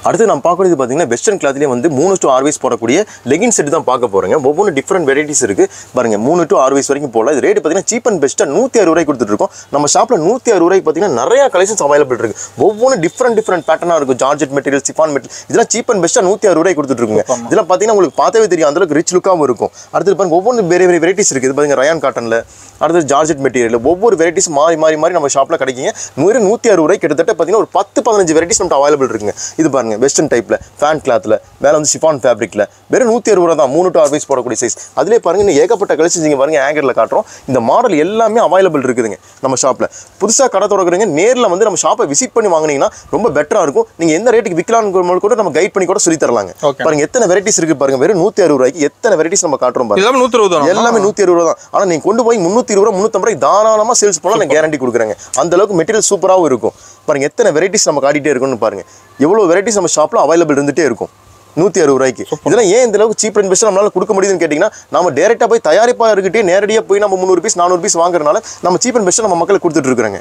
அடுத்து நம்ம பார்க்கறது பார்த்தீங்கன்னா வெஸ்டர்ன் கிளாத்லேயே வந்து 3 to 6 வயசு போடக்கூடிய லெகின் செட் தான் பார்க்க போகிறோங்க. ஒவ்வொரு டிஃப்ரெண்ட் வெரைட்டிஸ் இருக்குது பாருங்க. 3 to 6 வயசு வரைக்கும் போடலாம். இது ரேட் பார்த்தீங்கன்னா சீப் அண்ட் பெஸ்ட்டாக 160 ரூபாய்க்கு கொடுத்துருக்கோம். நம்ம ஷாப்பில் 160 ரூபாய்க்கு பார்த்தீங்கன்னா நிறைய கலெக்ஷன்ஸ் அவைலபிள் இருக்குது. ஒவ்வொரு டிஃப்ரெண்ட் பேட்டர்னாக இருக்கும். ஜார்ஜெட் மெட்டீரியல், சிஃபான் மெட்டீரியல், இதெல்லாம் சீப் அண்ட் பெஸ்ட்டாக 160 ரூபாய்க்கு கொடுத்துருக்குங்க. இதெல்லாம் பார்த்தீங்கன்னா உங்களுக்கு பார்த்தவே தெரியும், அந்த அளவுக்கு ரிச் லுக்காகவும் இருக்கும். அடுத்து பாருங்க ஒவ்வொரு வேறு வெரைட்டிஸ் இருக்குது. இது பாருங்க ரயான் காட்டனில், அடுத்து ஜார்ஜெட் மெட்டீரியல், ஒவ்வொரு வெரைட்டிஸ் மாறி நம்ம ஷாப்பில் கிடைக்குங்க. 160 ரூபாய்க்கு கிட்டத்தட்ட பார்த்தீங்கன்னா ஒரு 10-15 வெரைட்டிஸ் நம்ம அவைலபிள் இருக்குங்க. இது பாருங்க வெஸ்டர்ன் டைப்பில் ஃபேன் கிளாத்ல, மேலே வந்து சிஃபான் ஃபேப்ரிக்ல வெறும் 160 ரூபா தான். 3 to 6 வயசு போடக்கூடிய சைஸ். அதிலே பாருங்க இன்னும் ஏகப்பட்ட கலெக்ஷன்ஸ் இங்கே பாருங்க ஆங்கர்ல காட்டுறோம். இந்த மாடல் எல்லாமே அவைலபிள் இருக்குதுங்க நம்ம ஷாப்ல. புதுசாக கடை திறக்கிறீங்க, நேரில் வந்து நம்ம ஷாப்பை விசிட் பண்ணி வாங்கினீங்கன்னா ரொம்ப பெட்டரா இருக்கும். நீங்க எந்த ரேட்டுக்கு விற்கலாம்னு கூட நம்ம கைட் பண்ணி கூட சொல்லி தரலாங்க. பாருங்க எத்தனை வெரைட்டிஸ் இருக்கு பாருங்க. வெறும் 160 ரூபாய்க்கு எத்தனை வெரைட்டிஸ் நம்ம காட்டுறோம் பாருங்க. எல்லாமே 160 ரூபா தான். ஆனா நீங்க கொண்டு போய் 320 ரூபா 350 ரூபாய் தாராளமா சேல்ஸ் பண்ணலாம், நான் கேரண்டி கொடுக்குறேங்க. அந்த அளவுக்கு மெட்டீரியல் சூப்பராகவும் இருக்கும். பாருங்க எத்தனை வெரைட்டிஸ் நம்ம காட்டிட்டே இருக்கும்னு பாருங்க. எவ்வளவு வெரைட்டிஸ் நம்ம ஷாப்ல அவைலபிள் இருந்துட்டே இருக்கும் 160 ரூபாய்க்கு. இதெல்லாம் ஏன் இந்த அளவுக்கு சீப் அண்ட் பெஸ்ட் நம்மளால கொடுக்க முடியுதுன்னு கேட்டீங்கன்னா, நம்ம டேரக்டா போய் தயாரிப்பாளர்கிட்டே நேரடியாக போய் நம்ம 300 பீஸ் 400 பீஸ் வாங்குறதுனால நம்ம சீப் அண்ட் பெஸ்ட் நம்ம மக்களுக்கு கொடுத்துட்டு இருக்காங்க.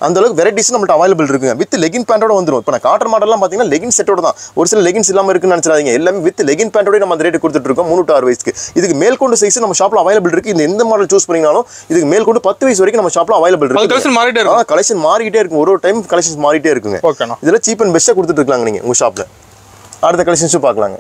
அந்த அளவுக்கு வெரைட்டிஸ் நம்மள்ட்ட அவைலபிள் இருக்குங்க. வித் லெகின் பேண்டோட வந்துடும். இப்போ நான் காட்டுற மாடல்லாம் பார்த்தீங்கன்னா லெகின் செட்டோட தான். ஒரு சில லெகின்ஸ் இல்லாமல் இருக்குன்னு நினைச்சாதீங்க. எல்லாமே வித் லெகின் பேண்டோட நம்ம அந்த ரேட் கொடுத்துட்டு இருக்கோம் 3 to 6 வயசுக்கு. இதுக்கு மேல்கொண்டு சைஸ் நம்ம ஷாப்ல அவைலபிள் இருக்கு. இந்த எந்த மாடல் சூஸ் பண்ணீங்கனாலும் இதுக்கு மேல்கொண்டு 10 வயசு வரைக்கும் நம்ம ஷாப்ல அவைலபிள் இருக்கு. கலெக்ஷன் மாறிட்டே இருக்கும். ஒரு டைம் கலெக்ஷன் மாறிட்டே இருக்குங்க. இதெல்லாம் சீப் அண்ட் பெஸ்ட்டாக கொடுத்துட்டு இருக்காங்க நீங்க உங்க ஷாப்ல. அடுத்த கலெக்ஷன்ஸும் பார்க்கலாங்க.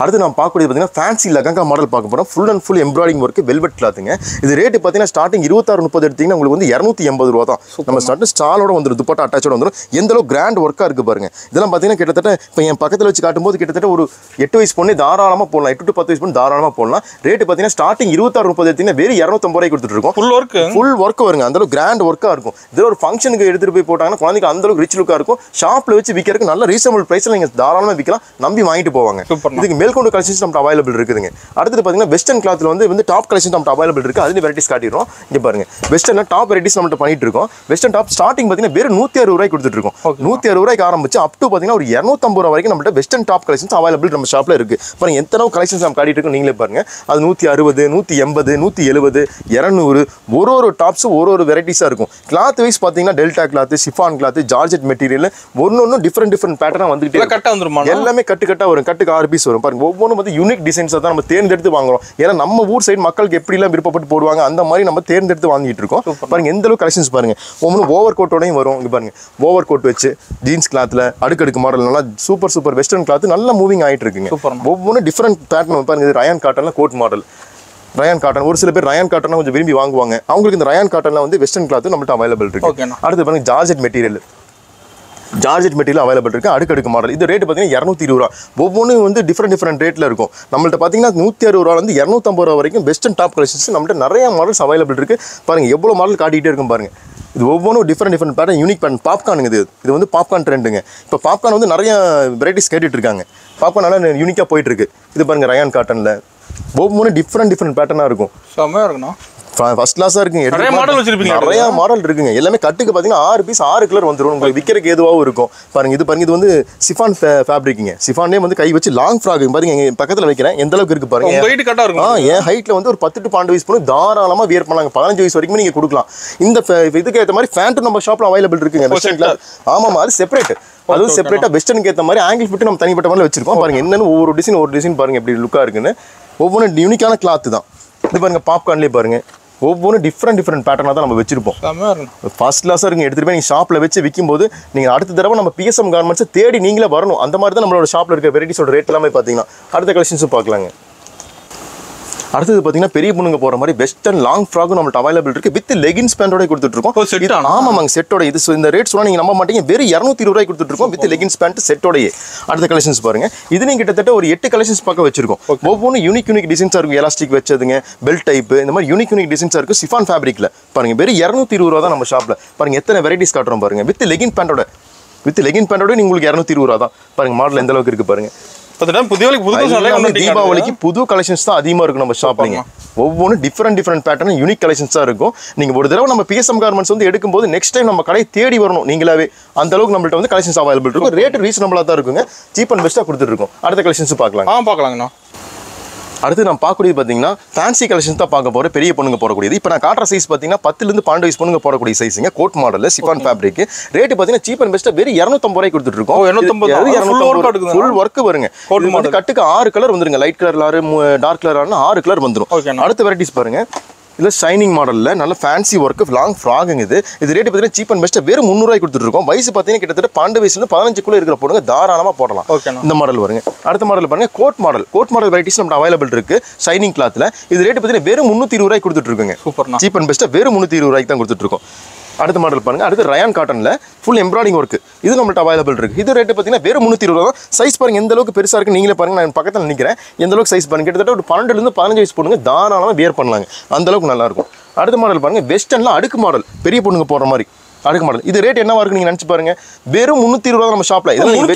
அடுத்து நம்ம பார்க்கக்கூடியது பார்த்தீங்கன்னா ஃபேன்சி லெஹங்கா மாடல் பார்க்க போகிறோம். Full and full embroidering work, velvet கிளாத்துங்க. இது ரேட்டு பார்த்தீங்கன்னா ஸ்டார்டிங் 26-30 எடுத்தீங்கன்னா உங்களுக்கு வந்து 280 ரூபா தான். நம்ம ஸ்டார்டிங் ஸ்டாலோட வந்துடும், துப்பட்டா அட்டாச்சோட வந்துடும். எந்த அளவுக்கு கிராண்ட் ஒர்க்காக இருக்குது பாருங்க. இதெல்லாம் பார்த்தீங்கன்னா கிட்டத்தட்ட இப்போ என் பக்கத்தில் வச்சு காட்டும்போது கிட்டத்தட்ட ஒரு 8 வயசு பொண்ணு தாராளமாக போடலாம், 8 to 10 வயசு பொண்ணு தாராளமாக போடலாம். ரேட்டு பார்த்தீங்கன்னா ஸ்டார்டிங் 26-30 எடுத்தீங்கன்னா வெறும் 250 ரூபாய்க்கு கொடுத்துட்டு இருக்கோம். ஃபுல் ஒர்க் வருங்க. அந்த அளவுக்கு கிராண்ட் ஒர்க்காக இருக்கும். இதில் ஒரு ஃபங்க்ஷனுக்கு எடுத்துகிட்டு போய் போட்டாங்கன்னா குழந்தைக்கு அந்த அளவுக்கு ரிச் லுக்காக இருக்கும். ஷாப்பில் வச்சு விற்கிறதுக்கு நல்ல ரீசனபிள் ப்ரைஸில் நீங்கள் தாராளமாக விற்கலாம், நம்பி வாங்கிட்டு போவாங்க. இதுக்கு மேல்கொண்டு கலெக்ஷன்ஸ் நம்ம அவைலபிள் இருக்குதுங்க. அடுத்து பாத்தீங்கன்னா வெஸ்டர்ன் கிளாத்ல வந்து டாப் கலெக்ஷன் நம்ம அவைலபிள் இருக்கு. அதுல வெரைட்டிஸ் காட்டிடுறோம். இங்க பாருங்க வெஸ்டர்ன்ல டாப் வெரைட்டிஸ் நம்ம பண்ணிட்டு இருக்கோம். வெஸ்டர்ன் டாப் ஸ்டார்டிங் பாத்தீங்கன்னா வெறும் 160 ரூபாய்க்கு கொடுத்துட்டு இருக்கோம். 160 ரூபாய்க்கு ஆரம்பிச்சு அப் டு பாத்தீங்கன்னா ஒரு 250 ரூபாய் வரைக்கும் நம்ம வெஸ்டர்ன் டாப் கலெக்ஷன்ஸ் அவைலபிள் நம்ம ஷாப்ல இருக்கு. பாருங்க எத்தனை கலெக்ஷன்ஸ் நம்ம காட்டிட்டு இருக்கோம் நீங்களே பாருங்க. அது 160, 180, 170, 200 ஒரு டாப்ஸ் ஒரு வெரைட்டிஸா இருக்கும். கிளாத் வைஸ் பாத்தீங்கன்னா delta cloth, chiffon cloth, georgette material ஒன்னொன்னு டிஃபரெண்ட் பேட்டர்னா வந்துட்டு எல்லாமே கட்டா வரும். கட்டுக்கு 6 பீஸ் வரும். பாருங்க ஒவ்வொன்றும் வந்து யூனிக் டிசைன்ஸாக தான் நம்ம தேர்ந்தெடுத்து வாங்குறோம். ஏன்னா நம்ம ஊர் சைடு மக்களுக்கு எப்படிலாம் விருப்பப்பட்டு போடுவாங்க அந்த மாதிரி நம்ம தேர்ந்தெடுத்து வாங்கிட்டு இருக்கோம். பாருங்க எந்த அளவுக்கு கலெக்ஷன்ஸ் பாருங்க. ஒவ்வொன்றும் ஓவர் கோட்டோடையும் வரும். இங்க பாருங்க ஓவர் கோட் வச்சு ஜீன்ஸ் கிளாத்ல அடுக்கடுக்கு மாடல் நல்லா சூப்பர் வெஸ்டர்ன் கிளாத் நல்லா மூவிங் ஆயிட்டு இருக்குங்க. ஒவ்வொன்றும் டிஃப்ரெண்ட் பேட்டர்ன் பாருங்க. ரயான் காட்டன்ல கோட் மாடல், ரயான் காட்டன். ஒரு சில பேர் ரயான் காட்டன் கொஞ்சம் விரும்பி வாங்குவாங்க. அவங்களுக்கு இந்த ரயான் காட்டன்ல வந்து வெஸ்டர்ன் கிளாத் நம்மள்ட்ட அவைலபிள் இருக்கு. அடுத்து பாருங்க ஜார்ஜெட் மெட்டீரியல் அவைலபிள் இருக்கு. அடுக்கடுக்கு மாடல். இது ரேட் பார்த்தீங்கன்னா 220 ரூபா. ஒவ்வொன்றும் வந்து டிஃப்ரெண்ட் ரேட்ல இருக்கும். நம்மள்ட்ட பார்த்தீங்கன்னா 160 ரூபாலேருந்து 250 ரூபா வரைக்கும் வெஸ்டர்ன் டாப் கலெக்ஷன்ஸ் நம்மள்ட்ட நிறைய மாடல்ஸ் அவைலபிள் இருக்கு. பாருங்க எவ்வளோ மாடல் காட்டிகிட்டே இருக்கும் பாருங்க. இது ஒவ்வொன்றும் டிஃப்ரெண்ட் பேட்டர்ன், யூனிக் பேட்டர்ன். பாப்கார்னுங்க இது வந்து பாப்கார்ன் ட்ரெண்டுங்க. இப்போ பாப்கார்ன் வந்து நிறைய வெரைட்டிஸ் கேட்டுட்டு இருக்காங்க. பாப்கார்ன் நல்லா யூனிக்காக போயிட்டு இருக்கு. இது பாருங்க ரயான் காட்டன்ல ஒவ்வொன்றும் டிஃப்ரெண்ட் பேட்டர்னாக இருக்கும். செம்மையாக இருக்குண்ணா. ஃபர்ஸ்ட் கிளாஸா இருக்குங்க. நிறைய மாடல் இருக்குங்க. எல்லாமே கட்டுக்கு பாத்தீங்கன்னா 6 பீஸ் 6 கலர் வந்துடும். உங்களுக்கு விற்கிறதுக்கு ஏதுவாகவும் இருக்கும். பாருங்க இது வந்து சிஃபான் ஃபேப்ரிக்ங்க. சிஃபானே வந்து கை வச்சு லாங் ஃப்ராக் பாருங்க. எங்க பக்கத்துல வைக்கிறேன் எந்த அளவுக்கு இருக்கு பாருங்க. என் ஹைட்ல வந்து ஒரு 10 to 12 வயசு பொண்ணு தாராளமா வியர் பண்ணாங்க. 15 வயசு வரைக்கும் நீங்க கொடுக்கலாம். இந்த இதுக்கு ஏற்ற மாதிரி ஃபேண்ட் நம்ம ஷாப்ல அவைலபிள் இருக்குங்க. ஆமாமா அது செப்பரேட். அதுவும் செப்பரேட்டா வெஸ்டர்னுக்கு ஏற்ற மாதிரி ஆங்கிள் ஃபிட் நம்ம தனிப்பட்ட மாதிரி வச்சிருக்கோம். பாருங்க என்னன்னு ஒவ்வொரு டிசைன் பாருங்க எப்படி லுக்கா இருக்குன்னு. ஒவ்வொன்றும் யூனிக்கான கிளாத் தான். இது பாருங்க பாப்கார்ன்லேயே பாருங்க ஒவ்வொன்றும் டிஃப்ரெண்ட் பேட்டர்னாக தான் நம்ம வச்சிருப்போம். ஃபர்ஸ்ட் கிளாஸாக இருக்குங்க. எடுத்துகிட்டு போய் நீங்கள் ஷாப்பில் வச்சு விற்கும்போது நீங்கள் அடுத்த தடவை நம்ம பிஎஸ்எம் கார்மெண்ட்ஸை தேடி நீங்களே வரணும். அந்த மாதிரி தான் நம்மளோட ஷாப்பில் இருக்க வெரைட்டிஸோட ரேட் எல்லாமே பார்த்தீங்கன்னா அடுத்த கலெக்ஷன்ஸும் பார்க்கலாங்க. அடுத்தது பார்த்தீங்கன்னா பெரிய பொண்ணுங்க போகிற மாதிரி வெஸ்டர்ன் லாங் ஃப்ராக்கும் நம்மள்ட்ட அவைலபிள் இருக்குது. வித் லெகின்ஸ் பேண்டோட கொடுத்துட்ருக்கோம். ஆமாங்க, செட்டோட. இது இந்த ரேட் சொன்னால் நீங்கள் நம்ப மாட்டீங்க. வெறும் 220 கொடுத்துட்ருக்கோம் வித் லெகின்ஸ் பேண்ட் செட்டோடையே. அடுத்த கலெக்ஷன்ஸ் பாருங்க. இது நீங்கள் கிட்டத்தட்ட ஒரு 8 கலெக்ஷன்ஸ் பார்க்க வச்சிருக்கோம். ஒவ்வொன்றும் யூனிக் டிசைன்ஸாக இருக்கும். எலாஸ்டிக் வச்சதுங்க, பெல்ட் டைப், இந்த மாதிரி யூனிக் டிசைன்ஸாக இருக்கும். சிஃபான் ஃபேப்ரிக்கில் பாருங்க. வெறும் 220 தான் நம்ம ஷாப்பில். பாருங்க எத்தனை வெரைட்டிஸ் காட்டுறோம் பாருங்க. வித் லெகின் பேண்டோட உங்களுக்கு 220 தான். பாருங்க மாடல் எந்த அளவுக்கு இருக்கு பாருங்க. தீபாவளிக்கு புது கலெக்ஷன்ஸ் தான் அதிகமாக இருக்கும் நம்ம ஷாப்லிங்க. ஒவ்வொன்றும் டிஃப்ரெண்ட் பேட்டர்ன் யூனிக் கலெக்ஷன்ஸாக இருக்கும். நீங்கள் ஒரு தடவை நம்ம பிஎஸ்எம் கார்மெண்ட்ஸ் வந்து எடுக்கும்போது நெக்ஸ்ட் டைம் நம்ம கடையை தேடி வரணும் நீங்களாவே. அந்த அளவுக்கு நம்மள்ட்ட வந்து கலெக்ஷன்ஸ் அவைலபிள் இருக்கும். ரேட் ரீசனபிளாக தான் இருக்குங்க. சீப் அண்ட் பெஸ்ட்டாக கொடுத்துருக்கோம். அடுத்த கலெக்ஷன்ஸ் பார்க்கலாங்கண்ணா. அடுத்து நம்ம பார்க்கக்கூடியது பார்த்தீங்கன்னா ஃபேன்சி கலெக்ஷன்ஸ் தான் பார்க்க போகிறோம். பெரிய பொண்ணுங்க போடக்கூடியது. இப்போ நான் காட்டுற சைஸ் பார்த்தீங்கன்னா 10 to 12 வயசு பொண்ணுங்க போடக்கூடிய சைஸுங்க. கோட் மாடலில் சிஃபான் ஃபேப்ரிக். ரேட்டு பார்த்தீங்கன்னா சீப் அண்ட் பெஸ்ட்டாக வெறும் 250 கொடுத்துருக்கோம். 250 ஃபுல் ஒர்க் வருங்க. கட்டுக்கு 6 கலர் வந்துருங்க. Light colour 6, dark colour 6 colour வந்துடும். அடுத்த வெரைட்டிஸ் பாருங்க. இல்லை ஷைனிங் மாடலில் நல்ல ஃபேன்சி ஒர்க்கு லாங் ஃப்ராகுங்க. இது ரேட்டு பார்த்தீங்கன்னா சீப் அண்ட் பெஸ்ட்டாக வெறும் 300 கொடுத்துருக்கோம். வயசு பார்த்தீங்கன்னா கிட்டத்தட்ட 12 வயசுலேருந்து 15 இருக்கிற பொண்ணுங்க தாராளமாக போடலாம். இந்த மாடல் வருங்க. அடுத்த மாடல் பாருங்க. கோட் மாடல் வெரைட்டிஸ் நம்ம அவைலபிள் இருக்கு. ஷைனிங் கிளாத்தில். இது ரேட்டு பார்த்தீங்கன்னா வெறும் 320 கொடுத்துட்டு இருக்குங்க. சீப் அண்ட் பெஸ்ட்டாக வெறும் 320 தான் கொடுத்துட்டு இருக்கோம். அடுத்த மாடல் பாருங்க. அடுத்து ரயான் காட்டன்ல ஃபுல் எம்ப்ராய்டிங் ஒர்க். இது நம்மள்ட்ட அவைலபிள் இருக்கு. இது ரேட்டு பார்த்தீங்கன்னா வெறும் 320 தான். சைஸ் பாருங்க எந்த அளவுக்கு பெருசாக இருக்கு நீங்களே பாருங்க. நான் பக்கத்தில் நிற்கிறேன். எந்த அளவுக்கு சைஸ் பாருங்க. கிட்டத்தட்ட ஒரு 12 to 15 வயசு பொண்ணுங்க தாராளமாக வியர் பண்ணலாங்க. அந்த அளவுக்கு நல்லா இருக்கும். அடுத்த மாடல் பாருங்க. வெஸ்டர்ன்ல அடுக்கு மாடல். பெரிய பொண்ணுங்க போடுற மாதிரி அடுக்கு மாடல். இது ரேட் என்னவா இருக்கு நீங்க நினைச்சு பாருங்க. வெறும் 320 தான் நம்ம ஷாப்ல.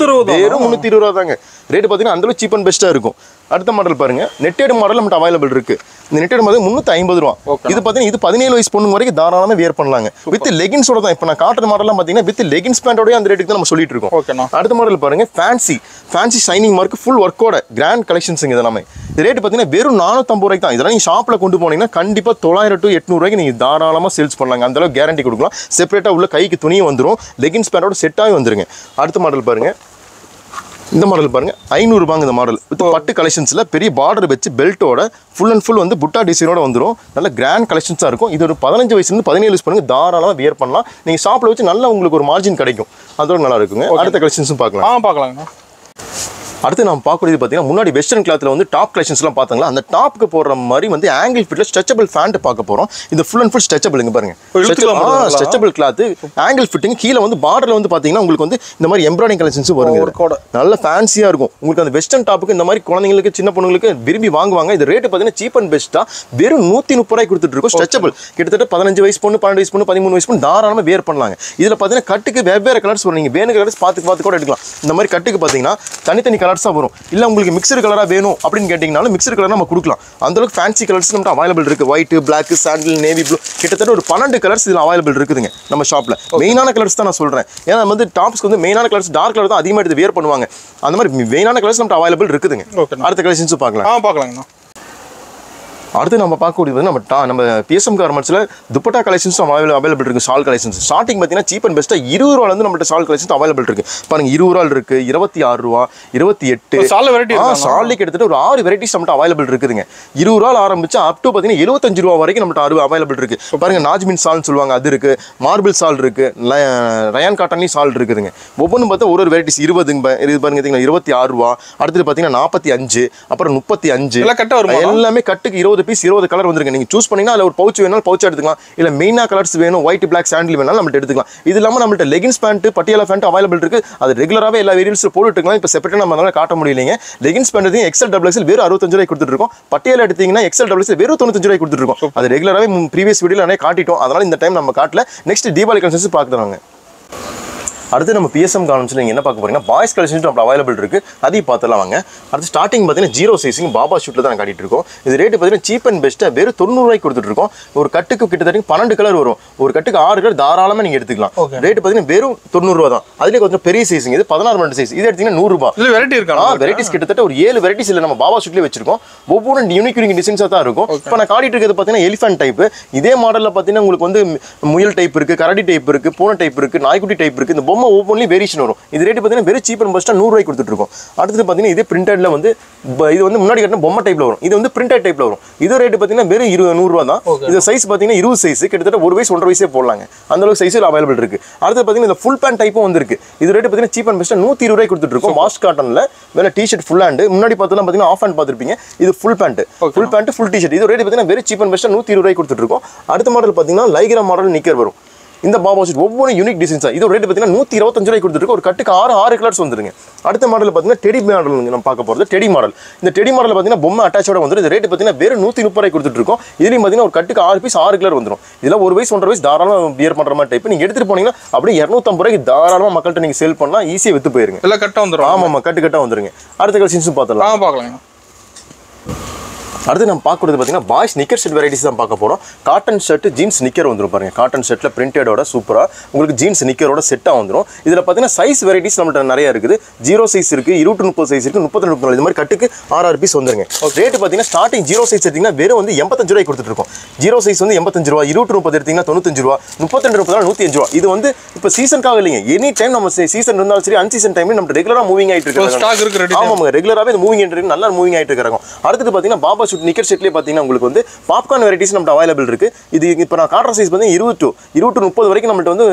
வெறும் 320 தாங்க. ரேட் பார்த்தீங்கன்னா அந்த அளவுக்கு சீப் அண்ட் பெஸ்ட்டாக இருக்கும். அடுத்த மாடல் பாருங்க. நெட்டட் மாடல் நம்மகிட்ட அவைலபிள் இருக்கு. இந்த நெட்டட் மாடல் 350 ரூபா. இது பார்த்தீங்கன்னா இது 17 வயசு பொண்ணுங்க வரைக்கும் தாராளமாக வியர் பண்ணலாங்க. வித் லெகின்ஸோட தான். இப்போ நான் காட்டுற மாடலாம் பார்த்தீங்கன்னா வித் லெகின்ஸ் பேண்டோடய அந்த ரேட்டுக்கு தான் நம்ம சொல்லிட்டு இருக்கோம். அடுத்த மாடல் பாருங்க. ஃபேன்சி ஷைனிங் மார்க் ஃபுல் ஒர்க்கோட கிராண்ட் கலெக்ஷன்ஸுங்க இதெல்லாமே. இது ரேட் பார்த்தீங்கன்னா வெறும் 450 தான். இதெல்லாம் நீங்கள் ஷாப்பில் கொண்டு போனீங்கன்னா கண்டிப்பாக 900 to 800 நீங்கள் தாராளமாக சேல்ஸ் பண்ணலாங்க. அந்த அளவுக்கு கேரண்டி கொடுக்கலாம். செப்பரேட்டாக உள்ள கைக்கு துணியும் வந்துடும். லெகின்ஸ் பேண்டோட செட்டாகவே வந்துருங்க. அடுத்த மாடல் பாருங்க. இந்த மாடல் பாருங்க. 500 ரூபாங்க இந்த மாடல். வித் பட்டு கலெக்ஷன்ஸ்ல பெரிய பார்டர் வச்சு பெல்ட்டோட ஃபுல் அண்ட் ஃபுல் வந்து புட்டா டிசைனோட வந்துடும். நல்ல கிராண்ட் கலெக்ஷன்ஸாக இருக்கும். இது ஒரு 15 வயசுலேருந்து 17 வயசு பண்ணுங்க தாராளமாக வியர் பண்ணலாம். நீங்கள் ஷாப்பில் வச்சு நல்லா உங்களுக்கு ஒரு மார்ஜின் கிடைக்கும். அதோட நல்லா இருக்குங்க. அடுத்த கலெக்ஷன்ஸும் பார்க்கலாங்க. அடுத்து நம்ம பார்க்கறது பார்த்தீங்கன்னா முன்னாடி வெஸ்டர்ன் கிளாத்தில் வந்து டாப் கலெக்ஷன்ஸ்லாம் பார்த்தாங்களா, அந்த டாப்புக்கு போடுற மாதிரி வந்து ஆங்கிள் ஃபிட்டில் ஸ்ட்ரெச்சபிள் ஃபேண்ட் பார்க்க போகிறோம். இந்த ஃபுல் அண்ட் ஃபுல் ஸ்ட்ரெச்சபிள்ங்க பாருங்க. Stretchable cloth angle fitting. கீழே வந்து பார்டரில் வந்து பார்த்தீங்கன்னா உங்களுக்கு வந்து இந்த மாதிரி எம்ப்ராய்டிங் கலெக்ஷன்ஸும் வருங்க. நல்ல ஃபேன்சியாக இருக்கும். உங்களுக்கு அந்த வெஸ்டர்ன் டாப்புக்கு இந்த மாதிரி குழந்தைங்களுக்கு சின்ன பொண்ணுங்களுக்கு விரும்பி வாங்குவாங்க. இது ரேட்டு பார்த்தீங்கன்னா சீப் அண்ட் பெஸ்ட்டாக வெறும் 130 கொடுத்துட்டு இருக்கும். ஸ்ட்ரெச்சபிள் கிட்டத்தட்ட 15 வயசு பொண்ணு, 12 வயசு பொண்ணு, 13 வயசு பொண்ணு தாராளமாக வேர் பண்ணலாங்க. இதில் பார்த்தீங்கன்னா கட்டுக்கு வெவ்வேறு கலர்ஸ் வரும். நீங்கள் வேணும் கலர்ஸ் பார்த்து கூட எடுக்கலாம். இந்த மாதிரி கட்டுக்கு பார்த்தீங்கன்னா தனித்தனி கலர்ஸாக வரும். இல்லை உங்களுக்கு மிக்சர் கலராக வேணும் அப்படின்னு கேட்டிங்கனாலும் மிக்சர் கலர் நம்ம கொடுக்கலாம். அந்தளவுக்கு ஃபேன்சி கலர்ஸ் நம்ம அவைலபிள் இருக்குது. ஒயிட், பிளாக், சாண்டில், நேவி ப்ளூ கிட்டத்தட்ட ஒரு 12 கலர்ஸ் இதில் அவைலபிள் இருக்குதுங்க நம்ம ஷாப்பில். மெயினான கலர்ஸ் தான் நான் சொல்கிறேன். ஏன்னா வந்து டாப்ஸ்க்கு வந்து மெயினான கலர்ஸ் டார்க் கலர் தான் அதிகமாக எடுத்து வேர் பண்ணுவாங்க. அந்த மாதிரி மெயினான கலர்ஸ் நம்ம அவைலபிள் இருக்குதுங்க. அடுத்த கலெக்ஷன்ஸும் பார்க்கலாங்கண்ணா. அடுத்து நம்ம பார்க்கக்கூடியது நம்ம பிஎஸ்எம் கார்மெண்ட்ஸில் துப்பட்டா கலெக்ஷன்ஸ் அவைலபிள் இருக்குது. ஷால் கலெக்ஷன்ஸ் ஸ்டார்டிங் பார்த்தீங்கன்னா சீப் அண்ட் பெஸ்ட்டாக 20 ரூபாலேருந்து நம்மகிட்ட ஷால் கலெக்ஷன்ஸ் அவைலபிள் இருக்குது. பாருங்க 20 ரூபா இருக்குது, 26 ரூபா, 28. ஷாலிக்கு எடுத்துட்டு ஒரு 6 வெரைட்டிஸ் நம்மகிட்ட அவைலபிள் இருக்குதுங்க. 20 ரூபாய் ஆரம்பிச்சு அப் டு பார்த்தீங்கன்னா 75 ரூபா வரைக்கும் நம்மகிட்ட அவைலபிள் இருக்குது. பாருங்க நாஜ்மின் சால்னு சொல்லுவாங்க, அது இருக்குது. மார்பிள் சால் இருக்குது. ரயான் காட்டன்லையும் சால் இருக்குதுங்க. ஒவ்வொன்றும் பார்த்தா ஒரு வெரைட்டிஸ் 20 பாருங்க 26 ரூபா. அடுத்தது பார்த்தீங்கன்னா 45, அப்புறம் 35 எல்லாமே கட்டுக்கு 20 பீஸ் 20 கலர் வந்துருக்கு. நீங்க சூஸ் பண்ணீங்கன்னா அதுல ஒரு பவுச் வேணும், பவுச் எடுத்துக்கலாம். இல்ல மெயினா கலர்ஸ் வேணும், ஒயிட், பிளாக், சாண்டில் வேணாலும் நம்ம எடுத்துக்கலாம். இது இல்லாம நம்மள்ட்ட leggings pant, Patiala pant available இருக்கு. அது ரெகுலராகவே எல்லா வேரியன்ட்ஸ்ல போட்டுக்கலாம். இப்போ செப்பரேட்டா நம்ம காட்ட முடியலைங்க. Leggings pant XL double XL வெறும் 65 ரூபாய் கொடுத்துட்டு இருக்கோம். பட்டியாலா எடுத்தீங்கன்னா எக்ஸல் டபுள் எக்ஸல் வெறும் 95 ரூபாய் கொடுத்துட்டு இருக்கோம். அது ரெகுலராகவே ப்ரீவியஸ் வீடியோல நிறைய காட்டிட்டோம். அதனால இந்த டைம் நம்ம காட்டல. நெக்ஸ்ட் தீபாவளி கலெக்ஷன்ஸ் பார்க்குறாங்க. அடுத்து நம்ம பிஎஸ்எம் கார்மெண்ட்ஸ்ல நீங்க என்ன பார்க்க போறீங்கன்னா பாய்ஸ் கலெக்ஷன்ஸ் நம்ம அவைலபிள் இருக்கு. அதையும் பார்த்துலாம் வாங்க. அடுத்து ஸ்டார்டிங் பார்த்தீங்கன்னா 0 சைஸிங் பாபா ஷூட்ல தான் காட்டிட்டு இருக்கோம். இது ரேட்டு பார்த்தீங்கன்னா சீப் அண்ட் பெஸ்ட்டாக வெறும் 90 ரூபாய்க்கு கொடுத்துட்டு இருக்கோம். ஒரு கட்டுக்கு கிட்டத்தட்ட 12 கலர் வரும். ஒரு கட்டுக்கு 6 கலர் தாராளமாக நீங்க எடுத்துக்கலாம். ரேட்டு பார்த்தீங்கன்னா வெறும் 90 ரூபா தான். அதுலேயே கொஞ்சம் பெரிய சைஸிங். இது 16 மணி சைஸ். இது எடுத்தீங்கன்னா 100 ரூபாய். வெரைட்டி இருக்கா? வெரைட்டிஸ் கிட்டத்தட்ட ஒரு 7 வெரைட்டிஸ் இல்லை நம்ம பாபா ஷூட்லேயே வச்சிருக்கோம். ஒவ்வொரு யூனிக் டிசைன்ஸாக தான் இருக்கும். இப்போ நான் காட்டிட்டு இருக்கிறது பார்த்தீங்கன்னா எலிஃபென்ட் டைப். இதே மாடலில் பார்த்தீங்கன்னா உங்களுக்கு வந்து முயல் டைப் இருக்கு, கரடி டைப் இருக்கு, பூனை டைப் இருக்கு, நாய்க்குட்டி டைப் இருக்கு. இந்த பொம்மை ஓப்பன்லி வேரியேஷன் வரும். இது ரேட்டு பார்த்தீங்கன்னா வெறும் சீப் அண்ட் பெஸ்ட்டாக 100 ரூபாய்க்கு கொடுத்துட்ருக்கோம். அடுத்தது பார்த்தீங்கன்னா இதே பிரிண்டட்ல வந்து இது வந்து முன்னாடி கட்டின பொம்மை டைப்ல வரும். இது வந்து பிரிண்டட் டைப்ல வரும். இது ரேட்டு பார்த்தீங்கன்னா வெறும் 100 ரூபா தான். இது சைஸ் பார்த்தீங்கன்னா 20 சைஸ், கிட்டத்தட்ட 1 வயசு 1.5 வயசே போடலாங்க. அந்த அளவுக்கு சைஸில் அவைலபிள் இருக்கு. அடுத்து பார்த்தீங்கன்னா இந்த ஃபுல் பேண்ட் டைப்பும் வந்திருக்கு. இது ரேட்டு பார்த்தீங்கன்னா சீப் அண்ட் பெஸ்ட்டாக 120 ரூபாய்க்கு கொடுத்துட்ருக்கோம். வாஷ் காட்டன்ல வேலை டிஷர்ட் ஃபுல் ஹேண்ட். முன்னாடி பார்த்தோம்னா பார்த்தீங்கன்னா ஆஃப் ஹேண்ட் பார்த்துருப்பீங்க. இது ஃபுல் பேண்ட் ஃபுல் டிஷர்ட். இது ரேட்டு பார்த்தீங்கன்னா வெறும் சீப் அண்ட் பெஸ்ட்டாக 120 ரூபாய்க்கு கொடுத்துட்ருக்கோம். அடுத்த மாடல் பார்த்தீங்கன்னா லைக்ரா மாடல் நிக்கர் வரும். இந்த பாபா சூட் ஒவ்வொரு யூனிக் டிசைன்ஸா. இது ரேட் பார்த்தீங்கன்னா 125 ரூபாய்க்கு கொடுத்துருக்கு. ஒரு கட்டுக்கு 6 கலர்ஸ் வந்துருங்க. அடுத்த மாடல் பார்த்தீங்கன்னா டெடி மாடல் நம்ம பார்க்க போகிறது டெடி மாடல். இந்த டெடி மாடல் பார்த்தீங்கன்னா பொம்மை அட்டாச்சோட வந்துடும். இது ரேட் பார்த்தீங்கன்னா வெறும் 130 ரூபாய்க்கு கொடுத்துருக்கோம். இதுலையும் பார்த்தீங்கன்னா ஒரு கட்டுக்கு 6 பீஸ் 6 கலர் வந்துடும். இதெல்லாம் 1 வயசு 1.5 வயசு தாராளமாக பியர் பண்ணுற மாதிரி டைப். நீங்கள் எடுத்துகிட்டு போனீங்கன்னா அப்படியே 250 ரூபாய்க்கு தாராளமாக மக்கள்கிட்ட நீங்கள் சேல் பண்ணலாம். ஈஸியாக விற்று போயிருங்க. எல்லாம் கட்டாக வந்துடும். ஆமாம், கட்டாக வந்துருங்க. அடுத்த கலெக்ஷன்ஸும் பார்த்துலாம். பார்க்கலாம். அடுத்து நம்ம பார்க்குறது பார்த்தீங்கன்னா பாய்ஸ் நிக்கர் ஷர்ட் வெரைட்டிஸ் தான் பார்க்க போகிறோம். காட்டன் ஷர்ட் ஜீன்ஸ் நிக்கர் வந்துடும் பாருங்க. காட்டன் ஷர்ட்டில் பிரிண்டடோட சூப்பராக உங்களுக்கு ஜீன்ஸ் நிக்கரோட செட்டாக வந்துடும். இதில் பார்த்தீங்கன்னா சைஸ் வெரைட்டிஸ் நம்மள்ட்ட நிறைய இருக்குது. 0 சைஸ் இருக்குது, 20-30 சைஸ் இருக்குது, 30-30 இது மாதிரி கட்டுக்கு 6 பீஸ் வந்துருங்க. ரேட்டு பார்த்தீங்கன்னா ஸ்டார்டிங் 0 சைஸ் எடுத்தீங்கன்னா வெறும் வந்து 85 ரூபாய்க்கு கொடுத்துருக்கோம். 0 சைஸ் வந்து 85 ரூபா, 20-30 எடுத்தீங்கன்னா 95 ரூபா, 32-30 105 ரூபா. இது வந்து இப்போ சீசனுக்காக இல்லைங்க, எனி டைம் நம்ம சீசன் இருந்தாலும் சரி அன்சீசன் டைம் நம்ம ரெகுலராக மூவிங் ஆகிட்டு இருக்காங்க. ஆமாம், ரெகுலராகவே இது மூவிங் ஆகிட்டு நல்லா மூவிங் ஆகிட்டு இருக்காங்க. அடுத்தது பார்த்தீங்கன்னா பாபா ஷூட் நிக்கர் ஷர்ட்லேயே பார்த்தீங்கன்னா உங்களுக்கு வந்து பாப்கார்ன் வெரைட்டிஸ் நம்ம அவைலபிள் இருக்கு. இது இப்போ நான் காட்டுற சைஸ் வந்து 20-30 வரைக்கும் நம்மள்ட்ட வந்து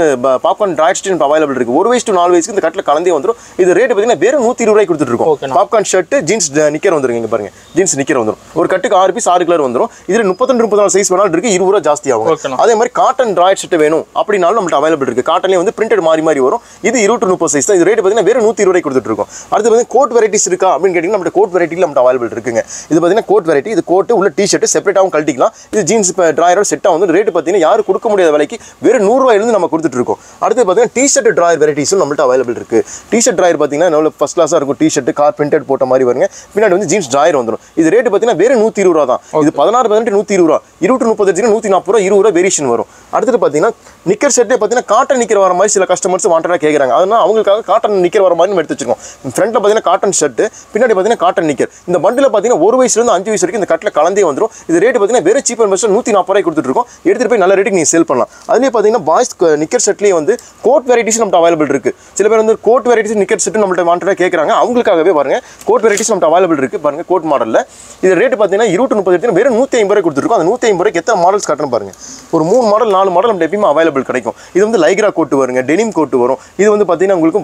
பாப்கார்ன் ட்ரை ஸ்டின் அவைலபிள் இருக்கு. 1 வயசு to 4 வயசுக்கு இந்த கட்டில் கலந்தே வந்துடும். இது ரேட் பார்த்தீங்கன்னா வெறும் 120 ரூபாய்க்கு கொடுத்துட்டு இருக்கோம். பாப்கார்ன் ஷர்ட் ஜீன்ஸ் நிக்கர் வந்துருங்க. இங்க பாருங்க, ஜீன்ஸ் நிக்கர் வந்துடும். ஒரு கட்டுக்கு 6 பீஸ் 6 கலர் வந்துடும். இதுல 32-34 சைஸ் வேணாலும் இருக்கு. 20 ரூபா ஜாஸ்தி ஆகும். அதே மாதிரி காட்டன் ட்ரை ஷர்ட் வேணும் அப்படினாலும் நம்மள்ட்ட அவைலபிள் இருக்கு. காட்டன்லேயே வந்து பிரிண்டட் மாறி வரும். இது 20-30 சைஸ் தான். இது ரேட் பார்த்தீங்கன்னா வெறும் 120 ரூபாய்க்கு கொடுத்துட்டு இருக்கோம். அடுத்து பார்த்தீங்கன்னா கோட் வெரைட்டிஸ் இருக்கா அப்படின்னு கேட்டீங்கன்னா நம்மள்ட்ட கோட் வெரைட்டியில் நம்மள்ட்ட அவைலபிள் இருக்குங்க. இது பார்த்தீங்கன்னா கோட் வெரைட்டி. இது கோட் உள்ள டிஷர்ட் செப்பரேட்டாகவும் கழட்டிக்கலாம். இது ஜீன்ஸ் டிராயரோட செட்டாக வந்து ரேட் பார்த்தீங்கன்னா யாரும் கொடுக்க முடியாத விலைக்கு வெறும் 100 ரூபாயிலிருந்து நம்ம கொடுத்துட்டு இருக்கோம். அடுத்து பார்த்தீங்கன்னா டிஷர்ட் டிராயர் வெரைட்டிஸும் நம்மள்ட்ட அவைலபிள் இருக்கு. டிஷர்ட் டிராயர் பார்த்தீங்கன்னா நல்ல ஃபர்ஸ்ட் கிளாஸாக இருக்கும். டிஷர்ட் கார் பிரிண்டட் போட்ட மாதிரி வருங்க. பின்னாடி வந்து ஜீன்ஸ் டிராயர் வந்துடும். இது ரேட் பார்த்தீங்கன்னா வெறும் 120 ரூபா தான். இது 16-18 120 ரூபா, 20-30 140 ரூபா, 20 ரூபா வேரியேஷன் வரும். அடுத்து பார்த்தீங்கன்னா நிக்கர் ஷர்ட்டே பார்த்தீங்கன்னா காட்டன் நிக்கர் வர மாதிரி சில கஸ்டமர்ஸ் வாண்டடாக கேட்குறாங்க. அதனால அவங்களுக்காக காட்டன் நிக்கர் வர மாதிரி நம்ம எடுத்து வச்சிருக்கோம். ஃப்ரண்ட்ல பார்த்தீங்கன்னா காட்டன் ஷர்ட், பின்னாடி பார்த்தீங்கன்னா காட்டன் நிக்கர். இந்த பண்டில் பார்த்தீங்கன்னா 1 வயசுலேருந்து 5 வயசு வரைக்கும் இந்த கட்டில் கலந்தே வந்துடும். இது ரேட் பார்த்தீங்கன்னா வெறும் சீப் அண்ட் பெஸ்ட்டாக 140 ரூபாய்க்கு கொடுத்துட்டு இருக்கோம். எடுத்துட்டு போய் நல்ல ரேட்டுக்கு நீங்கள் சேல் பண்ணலாம். அதுலேயே பார்த்தீங்கன்னா பாய்ஸ் நிக்கர் ஷர்ட்லேயே வந்து கோட் வெரைட்டிஸ் நம்மள்ட்ட அவைலபிள் இருக்கு. சில பேர் வந்து கோட் வெரைட்டிஸ் நிக்கர் ஷர்ட் நம்மள்ட்ட வாண்டடாக கேட்குறாங்க. அவங்களுக்காகவே பாருங்க கோட் வெரைட்டிஸ் நம்மள்ட்ட அவைலபிள் இருக்கு. பாருங்க கோட் மாடலில் இது ரேட் பார்த்தீங்கன்னா 20-30 எடுத்து வெறும் 150 ரூபாய் கொடுத்துருக்கோம். அந்த 150 ரூபாய்க்கு எத்தனை மாடல்ஸ் காட்டணும் பாருங்க. ஒரு 3 மாடல் 4 மாடல் நம்ம எப்பயுமே அவைலபிள் கிடைக்கும். இது வந்து லைக்ரா கோட் வருங்க, டெனிம் கோட் வரும். இது வந்து பார்த்தீங்கன்னா உங்களுக்கு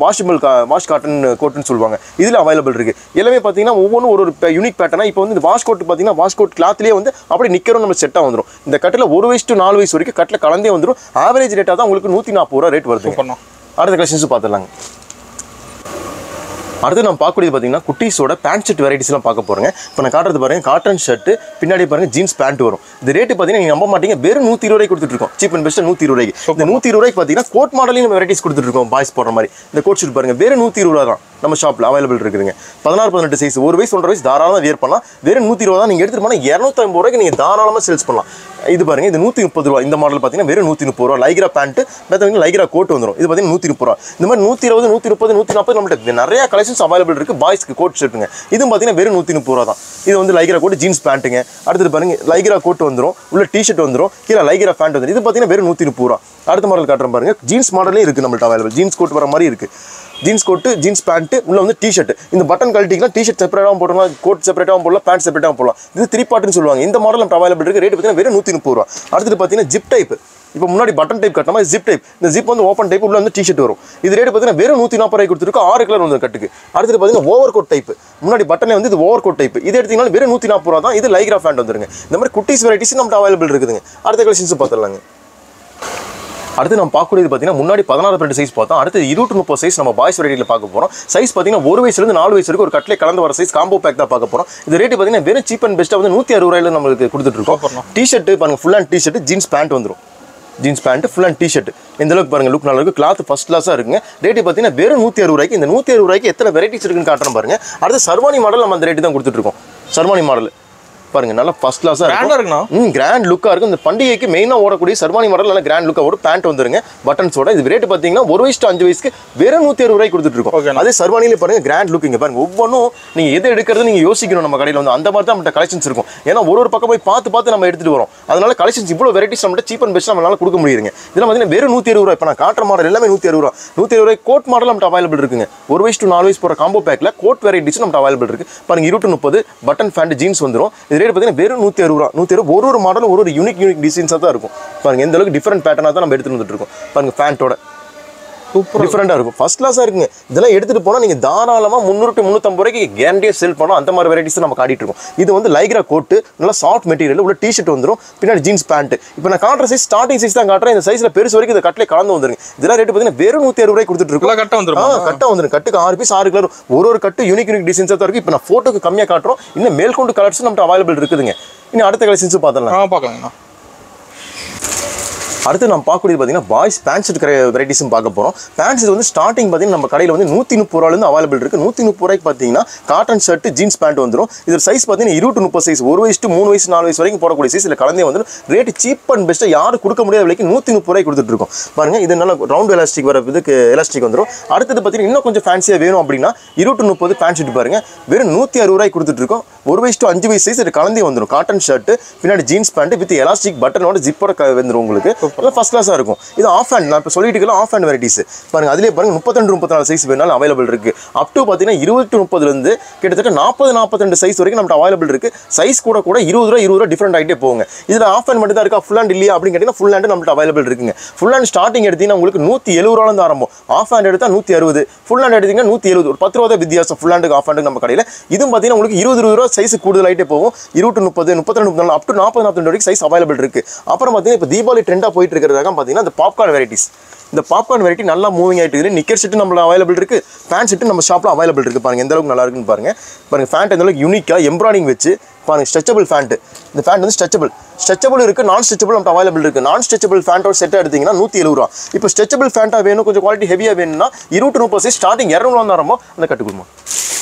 வாஷ் காட்டன் கோட்னு சொல்லுவாங்க. இதில் அவைலபிள் இருக்கு. எல்லாமே பார்த்தீங்கன்னா ஒவ்வொன்றும் ஒரு யூனிக் பேட்டர்னா. இப்போ வந்து வாஷ் கோட் பார்த்தீங்கன்னா வாஷ் கோட் கிளாத்லேயே வந்து அப்படியே நிக்கரும் நம்ம செட்டாக வந்துடும். இந்த கட்டில் 1 வயசு to 4 வயசு வரைக்கும் கட்டில் கலந்தே வந்துடும். ஆவரேஜ் ரேட்டாக தான் உங்களுக்கு 140 ரூபா ரேட் வருது. அடுத்த கலெக்ஷன்ஸ் பார்த்துடலாங்க. அடுத்து நம்ம பார்க்கக்கூடியது பார்த்தீங்கன்னா குட்டீஸோட பேண்ட் ஷர்ட் வெரைட்டிஸ்லாம் பார்க்க போகிறோங்க. இப்போ நான் காட்டுறது பாருங்க, காட்டன் ஷர்ட் பின்னாடி பாருங்க ஜீன்ஸ் பேண்ட் வரும். இது ரேட்டு பார்த்தீங்கன்னா நீங்கள் நம்ப மாட்டீங்க, வெறும் 120 ரூபாய்க்கு கொடுத்துருக்கோம். சீப் அண்ட் பெஸ்ட்டாக 120 ரூபாய்க்கு. இந்த 120 ரூபாய்க்கு பார்த்தீங்கன்னா கோட் மாடலையும் நம்ம வெரைட்டிஸ் கொடுத்துருக்கோம். பாய்ஸ் போடுற மாதிரி இந்த கோட் ஷர்ட் பாருங்க வெறும் 120 ரூபா தான் நம்ம ஷாப்பில் அவைலபிள் இருக்குதுங்க. 16-18 சைஸ், 1 வயசு 1.5 வயசு தாராளமாக வியர் பண்ணலாம். வெறும் 120 ரூபா தான். நீங்கள் எடுத்துகிட்டு போனால் 250 ரூபாய்க்கு நீங்கள் தாராளமாக சேல்ஸ் பண்ணலாம். இது பாருங்க, இது 130 ரூபா. இந்த மாடல் பார்த்தீங்கன்னா வெறும் 130 ரூபா. லைக்ரா பேண்ட் பார்த்தீங்கன்னா லைக்ரா கோட் வந்துடும். இது பார்த்தீங்கன்னா 130 ரூபா. இந்த மாதிரி 120, 130, 140 நம்மள்ட்ட நிறைய கலெக்ஷன்ஸ் அவைலபிள் இருக்கு. பாய்ஸ்க்கு கோட் ஷர்ட்டுங்க. இதுவும் பார்த்தீங்கன்னா வெறும் 130 ரூபா தான். இது வந்து லைக்ரா கோட் ஜீன்ஸ் பேண்ட்டுங்க. அடுத்தது பாருங்க லைக்ரா கோட் வந்துடும், உள்ள டிஷர்ட் வந்துடும், கீழே லைக்ரா பேண்ட் வந்துடும். இது பார்த்தீங்கன்னா வெறும் 130 ரூபா. அடுத்த மாடல் காட்டுறேன் பாருங்க, ஜீன்ஸ் மாடலே இருக்கு நம்மள்ட்ட அவைலபிள். ஜீன்ஸ் கோட் வர மாதிரி இருக்கு. ஜீன்ஸ் கோட்டு ஜீன்ஸ் பேண்ட் உள்ள வந்து டிஷர்ட். இந்த பட்டன் கழட்டிக்கலாம். டிஷர்ட் செப்பரேட்டாகவும் போடலாம், கோட் செப்பரேட்டாகவும் போடலாம், பேண்ட் செப்பரேட்டாகவும் போடலாம். இது 3 பார்ட்னு சொல்லுவாங்க. இந்த மாடல் நம்ம அவைலபிள் இருக்கு. ரேட் பார்த்தீங்கன்னா வெறும் 130 ரூபா. அடுத்து பார்த்தீங்கன்னா ஜிப் டைப். இப்போ முன்னாடி பட்டன் டைப் கட்டினா ஜிப் டைப். இந்த ஜிப் வந்து ஓப்பன் டைப், உள்ள வந்து டிஷர்ட் வரும். இது ரேட் பார்த்தீங்கன்னா வெறும் 140 ரூபாய் கொடுத்துருக்கு. 6 கலர் வந்து கட்டுக்கு. அடுத்து பார்த்தீங்கன்னா ஓவர் கோட் டைப். முன்னாடி பட்டனே வந்து இது ஓவர் கோட் டைப். இது எடுத்தீங்கன்னா வெறும் 140 ரூபா தான். இது லைக்ரா பேண்ட் வந்துருங்க. இந்த மாதிரி குட்டீஸ் வெரைட்டிஸ் நம்ம அவைலபிள் இருக்குதுங்க. அடுத்த கலெக்ஷன்ஸ் பார்த்துடலாங்க. அடுத்து நம்ம பார்க்கக்கூடியது பார்த்தீங்கன்னா முன்னாடி 16-18 சைஸ் பார்த்தோம். அடுத்து 20-30 சைஸ் நம்ம பாய்ஸ் வெரைட்டியில் பார்க்க போகிறோம். சைஸ் பார்த்தீங்கன்னா 1 வயசுலேருந்து 4 வயசு வரைக்கும் ஒரு கட்டிலே கலந்து வர சைஸ் காம்போ பேக் தான் பார்க்க போகிறோம். இது ரேட்டு பார்த்தீங்கன்னா வெறும் சீப் அண்ட் பெஸ்ட்டாக வந்து 160 ரூபாயில நம்மளுக்கு கொடுத்துட்டு இருக்கோம். டிஷர்ட் பாருங்க, full and t shirt jeans pant வந்துடும். Jeans pant full and t shirt இந்த அளவுக்கு பாருங்க, லுக் நல்லா இருக்கு. கிளாத் ஃபர்ஸ்ட் கிளாஸாக இருக்குங்க. ரேட்டு பார்த்தீங்கன்னா வெறும் 160 ரூபாய்க்கு. இந்த 160 ரூபாய்க்கு எத்தனை வெரைட்டிஸ் இருக்குன்னு காட்டுறேன் பாருங்க. அடுத்து சர்வானி மாடல் நம்ம அந்த ரேட்டு தான் கொடுத்துட்டு இருக்கோம். சர்வானி மாடல் பாருங்க நல்லா ஃபர்ஸ்ட் கிளாஸா கிராண்டா இருக்குண்ணா. கிராண்ட் லுக்கா இருக்கும். இந்த பண்டிகைக்கு மெயினா ஓடக்கூடிய சர்வானி மாடல் நல்ல கிராண்ட் லுக்கா ஓடும். பேண்ட் வந்துருங்க பட்டன்ஸோட. இது ரேட் பாத்தீங்கன்னா 1:5 வயசுக்கு வெறும் 160 ரூபாய்க்கு கொடுத்துட்டு இருக்கோம். அதே சர்வானில பாருங்க கிராண்ட் லுக் இங்க பாருங்க. ஒவ்வொன்றும் நீங்க எது எடுக்கிறது நீங்க யோசிக்கணும். நம்ம கடையில வந்து அந்த மாதிரி தான் நம்ம கலெக்ஷன்ஸ் இருக்கும். ஏன்னா ஒரு பக்கம் போய் பார்த்து நம்ம எடுத்துட்டு வரோம். அதனால கலெக்ஷன்ஸ் இவ்வளவு வெரைட்டிஸ் நம்ம சீப் அண்ட் பெஸ்ட் நம்மளால கொடுக்க முடியுங்க. இதெல்லாம் பாத்தீங்கன்னா வெறும் 160 ரூபாய். இப்ப நான் காட்டுற மாடல் எல்லாமே 160 ரூபாய். 160 ரூபாய் கோட் மாடல் நம்ம அவைலபிள் இருக்குங்க. 1 to 4 வயசு போற காம்போ பேக்ல கோட் வெரைட்டிஸ் நம்ம அவைலபிள் இருக்கு. பாருங்க 20-30 பட்டன் பேண்ட் ஜீன்ஸ் வந்துரும். இது ரேட் பாத்தீங்கன்னா வெறும் 160 ரூபாய். 160 ஒரு மாடல் ஒரு யூனிக் டிசைன்ஸா தான் இருக்கும். பாருங்க எந்த அளவுக்கு டிஃபரெண்ட் பேட்டர்னா தான் நம்ம எடுத்துட்டு வந்துட்டு இருக்கோம். பாருங்க பேண்டோட சூப்பர் டிஃபரெண்டா இருக்கும். ஃபர்ஸ்ட் கிளாஸா இருக்குங்க. இதெல்லாம் எடுத்துட்டு போனா நீங்க தாராளமா 300 to 350 ரூபாய்க்கு கேரண்டியா சேல் பண்ணலாம். அந்த மாதிரி வெரைட்டிஸ் நம்ம காட்டிட்டு இருக்கோம். இது வந்து லைக்ரா கோட், நல்ல சாஃப்ட் மெட்டீரியல், உள்ள டி-ஷர்ட் வந்துரும், பின்னாடி ஜீன்ஸ் பேண்ட். இப்போ நான் காட்டுற சைஸ் ஸ்டார்டிங் சைஸ் தான் காட்டுறேன். இந்த சைஸ்ல பெருசு வரைக்கும் இந்த கட்ல கலந்து வந்துருங்க. இதெல்லாம் ரேட் பாத்தீங்கன்னா வெறும் 160 ரூபாய்க்கு கொடுத்துட்டு இருக்கோம். கட்ட வந்துரும். கட்ட வந்துரும். கட்டுக்கு 6 பீஸ் 6 கலர். ஒரு கட்டு யூனிக் டிசைன்ஸா தான் இருக்கு. இப்போ நான் போட்டோக்கு கம்மியா காட்டுறோம். இன்னும் மேல்கொண்டு கலர்ஸ் நம்ம அவைலபிள் இருக்குதுங்க. இனி அடுத்த கலெக்ஷன்ஸ் பார்த்தலாம். பார்க்கலாங்கண்ணா. அடுத்து நம்ம பார்க்கக்கூடியது பார்த்தீங்கன்னா பாய்ஸ் பேண்ட் ஷர்ட் வெரைட்டிஸும் பார்க்க போகிறோம். பேண்ட் ஷர்ட் வந்து ஸ்டார்டிங் பார்த்தீங்கன்னா நம்ம கடையில் வந்து 130 ரூபாயிலிருந்து அவைலபிள் இருக்குது. 130 ரூபாய்க்கு பார்த்தீங்கன்னா காட்டன் ஷர்ட் ஜீன்ஸ் பேண்ட் வந்துடும். இது சைஸ் பார்த்தீங்கன்னா 20-30 சைஸ், 1 வயசு to 3 வயசு 4 வயசு வரைக்கும் போடக்கூடிய சைஸ் இதில் கலந்தே வந்துடும். ரேட் சீப் அண்ட் பெஸ்ட்டாக யாரும் கொடுக்க முடியாத விலைக்கு 130 ரூபாய்க்கு கொடுத்துட்டு இருக்கோம். பாருங்க இது நல்ல ரவுண்ட் எலாஸ்டிக் வர இதுக்கு எலாஸ்டிக் வந்துடும். அடுத்தது பார்த்தீங்கன்னா இன்னும் கொஞ்சம் ஃபேன்சியாக வேணும் அப்படின்னா 20-30 பேண்ட் ஷர்ட் பாருங்க வெறும் 160 ரூபாய்க்கு கொடுத்துட்டு இருக்கோம். 1 வயசு to 5 வயசு சைஸ் இது கலந்தே வந்துடும். காட்டன் ஷர்ட் பின்னாடி ஜீன்ஸ் பேண்ட் வித் எலாஸ்டிக் பட்டனோட ஜிப்போட வந்துடும். உங்களுக்கு ஃபர்ஸ்ட் கிளாஸாக இருக்கும். இது ஆஃப் ஹேண்ட். நான் இப்போ சொல்லிட்டு இருக்கலாம் ஆஃப் ஹேண்ட் வெரைட்டிஸ் பாருங்க. அதிலே பாருங்க 32-34 சைஸ் வேணாலும் அவைலபிள் இருக்கு. அப் டு பார்த்தீங்கன்னா 20 to 30 இருந்து கிட்டத்தட்ட 40-42 சைஸ் வரைக்கும் நம்ம அவைலபிள் இருக்கு. சைஸ் கூட 20 ரூபா டிஃபரெண்ட் ஆகிட்டே போங்க. இதில் ஆஃப் ஹேண்ட் மட்டும் தான் இருக்கா, ஃபுல் ஹேண்ட் இல்லையா அப்படின்னு கேட்டீங்கன்னா ஃபுல் ஹேண்ட் நம்மள்ட்ட அவைலபிள் இருக்குங்க. ஃபுல் ஹேண்ட் ஸ்டார்டிங் எடுத்தீங்கன்னா உங்களுக்கு 170 ரூபாயிலிருந்து ஆரம்பம். ஆஃப் ஹேண்ட் எடுத்தால் 160, ஃபுல் ஹேண்ட் எடுத்தீங்கன்னா 170. ஒரு 10 ரூபா தான் வித்தியாசம் ஃபுல் ஹேண்டுக்கு ஆஃப் ஹேண்டுக்கு நம்ம கடையில். இதுவும் பார்த்தீங்கன்னா உங்களுக்கு 20 ரூபா சைஸ் கூடுதலாயிட்டே போகும். 20-30, 32-34 அப் டு 40-42 வரைக்கும் சைஸ் அவைலபிள் இருக்கு. அப்புறம் பார்த்தீங்கன்னா இப்போ தீபாவளி ட்ரெண்டாக போயிட்டு இருக்கிறதாக பார்த்தீங்கன்னா இந்த பாப்கார்ன் வெரைட்டிஸ். இந்த பாப்கார்ன் வெரைட்டி நல்லா மூவிங் ஆகிட்டு இருக்குது. நிக்கர் செட்டு நம்மள அவைலபிள் இருக்குது. பேண்ட் செட்டு நம்ம ஷாப்பில் அவைலபிள் இருக்குது. பாருங்கள் எந்த அளவுக்கு நல்லா இருக்குன்னு பாருங்கள். பாருங்கள் ஃபேண்ட் எந்த அளவுக்கு யூனிக்காக எம்ப்ராய்டிங் வச்சு பாருங்கள். Stretchable pant. இந்த ஃபேண்ட் வந்து ஸ்ட்ரெச்சபிள் இருக்குது. நான் ஸ்ட்ரெச்சபிள் நம்ம அவைலபிள் இருக்குது. நான் ஸ்ட்ரெச்சபிள் ஃபேண்டோட செட்டாக எடுத்தீங்கன்னா 170 ரூபா. இப்போ ஸ்ட்ரெச்சபிள் ஃபேண்ட்டாக வேணும், கொஞ்சம் குவாலிட்டி ஹெவியாக வேணும்னா 20-30 சைஸ் ஸ்டார்டிங் 200 ரூபா ஆரம்பம். அந்த கட்டு கொடுமா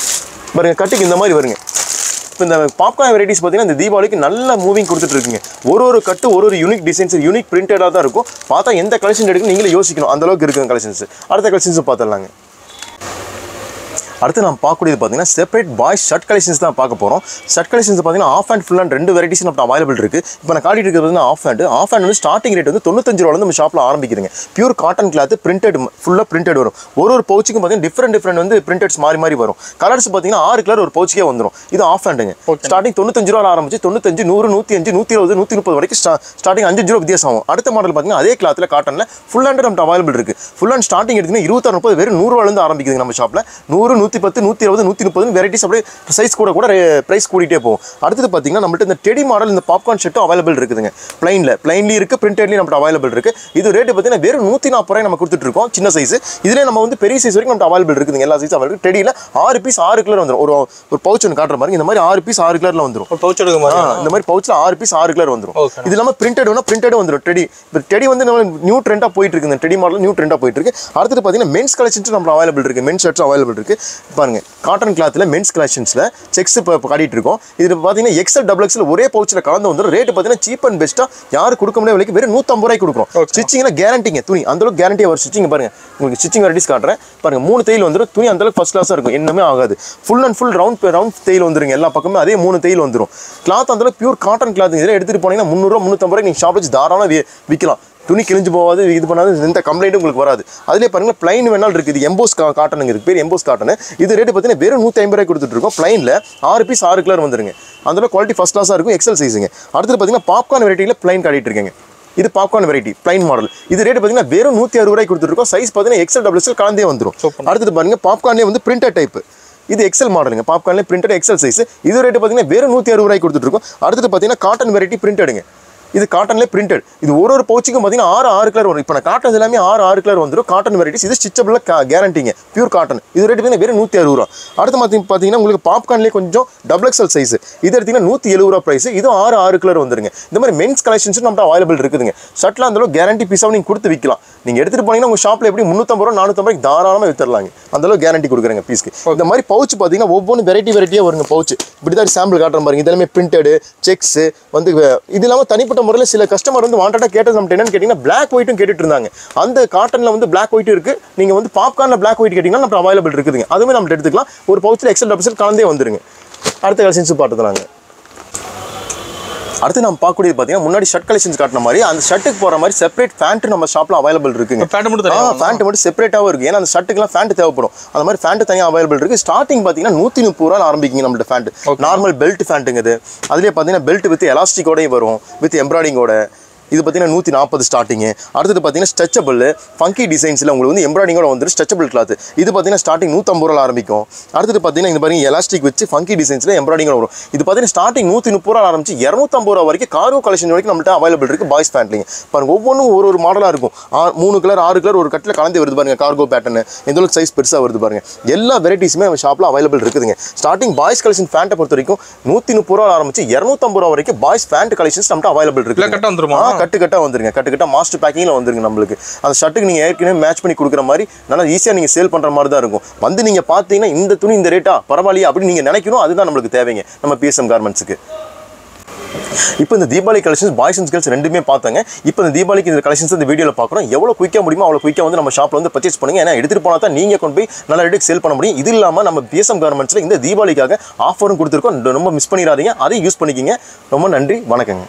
பாருங்கள். கட்டுக்கு இந்த மாதிரி வருங்க. இப்போ இந்த பாப்கார்ன் வெரைட்டிஸ் பார்த்தீங்கன்னா இந்த தீபாவளிக்கு நல்ல மூவிங் கொடுத்துட்டு இருக்குங்க. ஒரு கட்டு ஒரு யூனிக் டிசைன்ஸ், யூனிக் பிரிண்டடாக தான் இருக்கும். பார்த்தா எந்த கலெக்ஷன் எடுக்கணும் நீங்களே யோசிக்கணும். அந்த அளவுக்கு இருக்குங்க கலெக்ஷன்ஸ். அடுத்த கலெக்ஷன்ஸ் பார்த்துடலாங்க. அடுத்து நம்ம பார்க்கக்கூடியது பார்த்தீங்கன்னா செப்பரேட் பாய்ஸ் ஷர்ட் கலெக்ஷன்ஸ் தான் பார்க்க போகிறோம். ஷர்ட் கலெக்ஷன்ஸ் பார்த்தீங்கன்னா half and full and 2 varieties நம்ம அவைலபிள் இருக்குது. இப்போ நான் காட்டிட்டு இருக்கிறது ஆஃப் ஹேண்ட் வந்து ஸ்டார்டிங் ரேட் வந்து 95 ரூபாயிலிருந்து நம்ம ஷாப்பில் ஆரம்பிக்கிறீங்க. பியூர் காட்டன் கிளாத் பிரிண்டட், ஃபுல்லாக பிரிண்டட் வரும். ஒரு பவுச்சுக்கும் பார்த்தீங்கன்னா டிஃப்ரெண்ட் வந்து பிரிண்டட்ஸ் மாறி வரும். கலர்ஸ் பார்த்தீங்கன்னா 6 கலர் ஒரு பவுச்சுக்கே வந்துடும். இது ஆஃப் ஹேண்டுங்க. ஸ்டார்டிங் 95 ரூபா ஆரம்பிச்சு 95, 100, 105, 120, 130 வரைக்கும் ஸ்டார்டிங் 5 ரூபா வித்தியாசம் ஆகும். அடுத்த மாடல் பார்த்தீங்கன்னா அதே கிளாத்தில் காட்டனில் ஃபுல் ஹேண்ட் நம்ம அவைலபிள் இருக்குது. ஃபுல் ஹேண்ட் ஸ்டார்டிங் எடுத்தீங்கன்னா 26-30 வெறும் 100 ரூபாயிலிருந்து ஆரம்பிக்குது நம்ம ஷாப்பில். 100, 110, 120, 130 வெரைட்டிஸ் அப்படியே சைஸ் கூட பிரைஸ் கூட்டிகிட்டே போகும். அடுத்தது பார்த்தீங்கன்னா நம்மள்ட்ட இந்த டெடி மாடல் இந்த பாப்கார்ன் ஷர்ட்டும் அவைலபிள் இருக்குதுங்க. பிளைன்லி இருக்குது, பிரிண்டட்லேயும் நம்மள்ட்ட அவைலபிள் இருக்குது. இது ரேட்டு பார்த்தீங்கன்னா வெறும் 140 ரூபாய் நம்ம கொடுத்துட்டு இருக்கோம். சின்ன சைஸ் இதிலே நம்ம வந்து பெரிய சைஸ் வரைக்கும் நம்ம அவைலபிள் இருக்குதுங்க. எல்லா சைஸும் அவைலபிள். டெடியில் 6 பீஸ் 6 கலர் வந்துடும். ஒரு பவுச் ஒன்று காட்டுற மாதிரி இந்த மாதிரி 6 பீஸ் 6 கலரில் வந்துடும். பவுச் எடுக்க மாதிரி இந்த மாதிரி பவுச்சில் 6 பீஸ் 6 கலர் வந்துடும். இது இல்லாமல் பிரிண்டட் வந்துடும். டெடி வந்து நம்ம நியூ ட்ரெண்டாக போயிட்டு இருக்கு. இந்த டெடி மாடல் நியூ ட்ரெண்டாக போயிட்டு இருக்கு. அடுத்தது பார்த்தீங்கன்னா மென்ஸ் கலெக்ஷன்ஸ் நம்ம அவைலபிள் இருக்குது. மென்ஸ் ஷர்ட்ஸ் அவைலபிள் இருக்குது. பாருங்க காட்டன் கிளாத்தில் மென்ஸ் கலெக்ஷன்ஸ்ல செக்ஸ் இப்போ காட்டிட்டு இருக்கோம். இது பார்த்தீங்கன்னா எக்ஸல் டபுள் எக்ஸல் ஒரே பவுச்சில் கலந்து வந்துடும். ரேட் பார்த்தீங்கன்னா சீப் அண்ட் பெஸ்ட்டாக யாரும் கொடுக்க முடியாத விலைக்கு வெறும் 150 ரூபாய்க்கு கொடுக்குறோம். ஸ்டிச்சிங்ல கேரண்டிங்க. துணி அந்த அளவுக்கு கேரண்டியாக வரும். ஸ்டிச்சிங் பாருங்க, உங்களுக்கு ஸ்டிச்சிங் வெரைட்டிஸ் காட்டுறேன் பாருங்க. 3 தையல் வந்துடும். துணி அந்த அளவுக்கு ஃபர்ஸ்ட் கிளாஸாக இருக்கும். என்னமே ஆகாது. ஃபுல் அண்ட் ஃபுல் ரவுண்ட் தையல் வந்துருங்க. எல்லா பக்கமே அதே 3 தையல் வந்துடும். கிளாத் அந்த அளவுக்கு பியூர் காட்டன் கிளாத். இதெல்லாம் எடுத்துட்டு போனீங்கன்னா 300 ரூபா 350 ரூபாய்க்கு நீங்கள் ஷாப் வச்சு தாராளமாக விற்கலாம். துணி கிழிஞ்சு போகாது, இது பண்ணாது, எந்த கம்ப்ளைண்ட்டும் உங்களுக்கு வராது. அதிலே பாருங்க பிளைன் வேணாலும் இருக்குது. இது எம்போஸ் காட்டனுங்க. இதுக்கு பேர் எம்போஸ் காட்டன். இது ரேட்டு பார்த்தீங்கன்னா வெறும் 150 ரூபாய் கொடுத்துட்டு இருக்கோம். பிளைனில் 6 பீஸ் 6 கலர் வந்துருங்க. அந்த குவாலிட்டி ஃபர்ஸ்ட் கிளாஸாக இருக்கும். எக்ஸல் சைஸுங்க. அடுத்து பார்த்தீங்கன்னா பாப்கார்ன் வெரைட்டியில் பிளைன் காட்டிட்டு இருக்கேங்க. இது பாப்கார்ன் வெரைட்டி பிளைன் மாடல். இது ரேட் பார்த்தீங்கன்னா வெறும் 160 ரூபாய் கொடுத்துட்டு இருக்கோம். சைஸ் பார்த்தீங்கன்னா எக்ஸல் டபுள் எக்ஸல் கலந்தே வந்துடும். அடுத்தது பாருங்க பாப்கார்ன்லேயே வந்து பிரிண்டட் டைப். இது எக்ஸல் மாடலுங்க. பாப்கார்ன்லேயே பிரிண்டட் எக்ஸல் சைஸ். இது ரேட்டு பார்த்தீங்கன்னா வெறும் 160 ரூபாய் கொடுத்துட்டு இருக்கோம். அடுத்தது பார்த்தீங்கன்னா காட்டன் வெரைட்டி பிரிண்டடுங்க. இது காட்டன்லேயே பிரிண்டட். இது ஒரு பவுச்சுக்கும் பார்த்தீங்கன்னா 6 கலர் வரும். இப்போ நான் காட்டுறது எல்லாமே 6 கலர் வந்துடும். Cotton varieties. இது ஸ்டிச்சபிள் கேரண்டிங்க, பியூர் காட்டன். இது ரேட் பார்த்தீங்கன்னா வெறும் 160 ரூபா. அடுத்து பார்த்தீங்கன்னா உங்களுக்கு பாப்கார்ன்லேயே கொஞ்சம் டபுள் எக்ஸல் சைஸ். இது எடுத்தீங்கன்னா 170 ரூபா ப்ரைஸ். இது 6 கலர் வந்துருங்க. இந்த மாதிரி மென்ஸ் கலெக்ஷன்ஸ் நம்மகிட்ட அவைலபிள் இருக்குதுங்க. ஷர்ட்லாம் அந்தளவு கேரண்டி பீஸாக நீங்கள் கொடுத்து விற்கலாம். நீங்கள் எடுத்துகிட்டு போனீங்கன்னா உங்கள் ஷாப்பில் எப்படி 350 ரூபா 450 ரூபாய்க்கு தாராளமாக விற்றுலாங்க. அந்தளவு கேரண்டி கொடுக்குறேங்க பீஸ்க்கு. இந்த மாதிரி பவுச் பார்த்தீங்கன்னா ஒவ்வொன்றும் வெரைட்டியாக வருங்க பவுச். இப்படி தான் சாம்பிள் காட்டுற பாருங்க. இதெல்லாமே பிரிண்டடு செக்ஸ் வந்து இது இல்லாமல் தனிப்பட்ட முறையில் சில கஸ்டமர் வந்து வாண்டடாக கேட்டது நம்ம என்னன்னு கேட்டிங்கன்னா பிளாக் ஒயிட்டும் கேட்டுட்டு இருந்தாங்க. அந்த காட்டனில் வந்து பிளாக் ஒயிட் இருக்குது. நீங்கள் வந்து பாப்கார்னில் பிளாக் ஒயிட் கேட்டிங்கன்னா நம்ம அவைலபிள் இருக்குதுங்க. அதுவுமே நம்ம எடுத்துக்கலாம். ஒரு பவுச்சில் எக்ஸல் டபுள் கலந்தே வந்துருங்க. அடுத்த கலெக்ஷன்ஸ் பார்த்துக்கலாங்க. அடுத்து நம்ம பார்க்கக்கூடியது பார்த்தீங்கன்னா முன்னாடி ஷர்ட் கலெக்ஷன்ஸ் காட்டின மாதிரி அந்த ஷர்ட்டுக்கு போகிற மாதிரி செப்பரேட் ஃபேண்ட் நம்ம ஷாப்பில் அவைலபிள் இருக்குங்க. ஃபேண்ட் மட்டும் செப்பரேட்டாகவும் இருக்குது. ஏன்னா அந்த ஷர்ட்டுக்குலாம் ஃபேண்ட் தேவைப்படும். அந்த மாதிரி ஃபேண்ட் தனியாக அவைலபிள் இருக்குது. ஸ்டார்டிங் பார்த்தீங்கன்னா 130 ரூபா ஆரம்பிக்குங்க நம்மள்ட்ட ஃபேண்ட். Normal belt ஃபேண்ட்டுங்குது. அதுலேயே பார்த்தீங்கன்னா பெல்ட் வித் எலாஸ்டிக்கோடையும் வரும், வித் எம்ப்ராய்டிங்கோட. இது பார்த்தீங்கன்னா 140 ஸ்டார்டிங்கு. அடுத்தது பார்த்தீங்கன்னா ஸ்ட்ரெச்சபிள் ஃபங்கி டிசைன்ஸில் உங்களுக்கு வந்து எம்ப்ராய்டிங்கோட வந்துட்டு ஸ்ட்ரெச்சபிள் கிளாத். இது பார்த்தீங்கன்னா ஸ்டார்டிங் 150 ரூபா ஆரம்பிக்கும். அடுத்தது பார்த்தீங்கன்னா இந்த பாருங்க எலாஸ்டிக் வச்சு ஃபங்கி டிசைன்ஸில் எம்ப்ராய்டிங்கோட வரும். இது பார்த்தீங்கன்னா ஸ்டார்டிங் 130 ரூபா ஆரம்பிச்சு 250 ரூபா வரைக்கும் கார்கோ கலெக்ஷன் வரைக்கும் நம்மள்ட்ட அவைலபிள் இருக்குது. பாய்ஸ் பேண்ட்லிங்க பாருங்க. ஒவ்வொன்றும் ஒரு மாடலாக இருக்கும். 3 கலர் 6 கலர் ஒரு கட்டில் கலந்து வருது பாருங்க. கார்கோ பேட்டர்னு எந்த அளவுக்கு சைஸ் பெருசாக வருது பாருங்க. எல்லா வெரைட்டிஸுமே நம்ம ஷாப்பில் அவைலபிள் இருக்குதுங்க. ஸ்டார்டிங் பாய்ஸ் கலெக்ஷன் ஃபேண்ட்டை பொறுத்த வரைக்கும் 130 ரூபா ஆரம்பிச்சு 250 ரூபா வரைக்கும் பாய்ஸ் பேண்ட் கலெக்ஷன்ஸ் நம்மள்ட்ட அவைலபிள் இருக்குது. கட்டு வந்துருங்க. கட்டுக்கட்டா மாஸ்டர் பேக்கிங்ல வந்துருங்க. நம்மளுக்கு அந்த ஷர்ட்டுக்கு நீங்க ஏற்கனவே மேட்ச் பண்ணி கொடுக்குற மாதிரி நல்லா ஈஸியா நீங்க சேல் பண்ற மாதிரி தான் இருக்கும். வந்து நீங்க பாத்தீங்கன்னா இந்த துணி இந்த ரேட்டா பரவாயில்லையா அப்படின்னு நீங்க நினைக்கணும். அதுதான் நம்மளுக்கு தேவைங்க நம்ம பிஎஸ்எம் கார்மெண்ட்ஸுக்கு. இப்போ இந்த Deepavali collections boys and girls ரெண்டுமே பார்த்தாங்க. இப்போ இந்த தீபாவளிக்கு இந்த கலெக்ஷன்ஸ் இந்த வீடியோவில் பார்க்குறோம். எவ்வளோ குயிக்காக முடியுமோ அவ்வளோ குயிக்காக வந்து நம்ம ஷாப்பில் வந்து பர்ச்சேஸ் பண்ணுங்க. ஏன்னா எடுத்துகிட்டு போனால் தான் நீங்கள் கொண்டு போய் நல்ல ரேட்டுக்கு சேல் பண்ண முடியும். இது இல்லாமல் நம்ம பிஎஸ்எம் கார்மெண்ட்ஸில் இந்த தீபாவளிக்காக ஆஃபரும் கொடுத்துருக்கோம். ரொம்ப மிஸ் பண்ணிடாதீங்க. அதையும் யூஸ் பண்ணிக்கிங்க. ரொம்ப நன்றி. வணக்கங்க.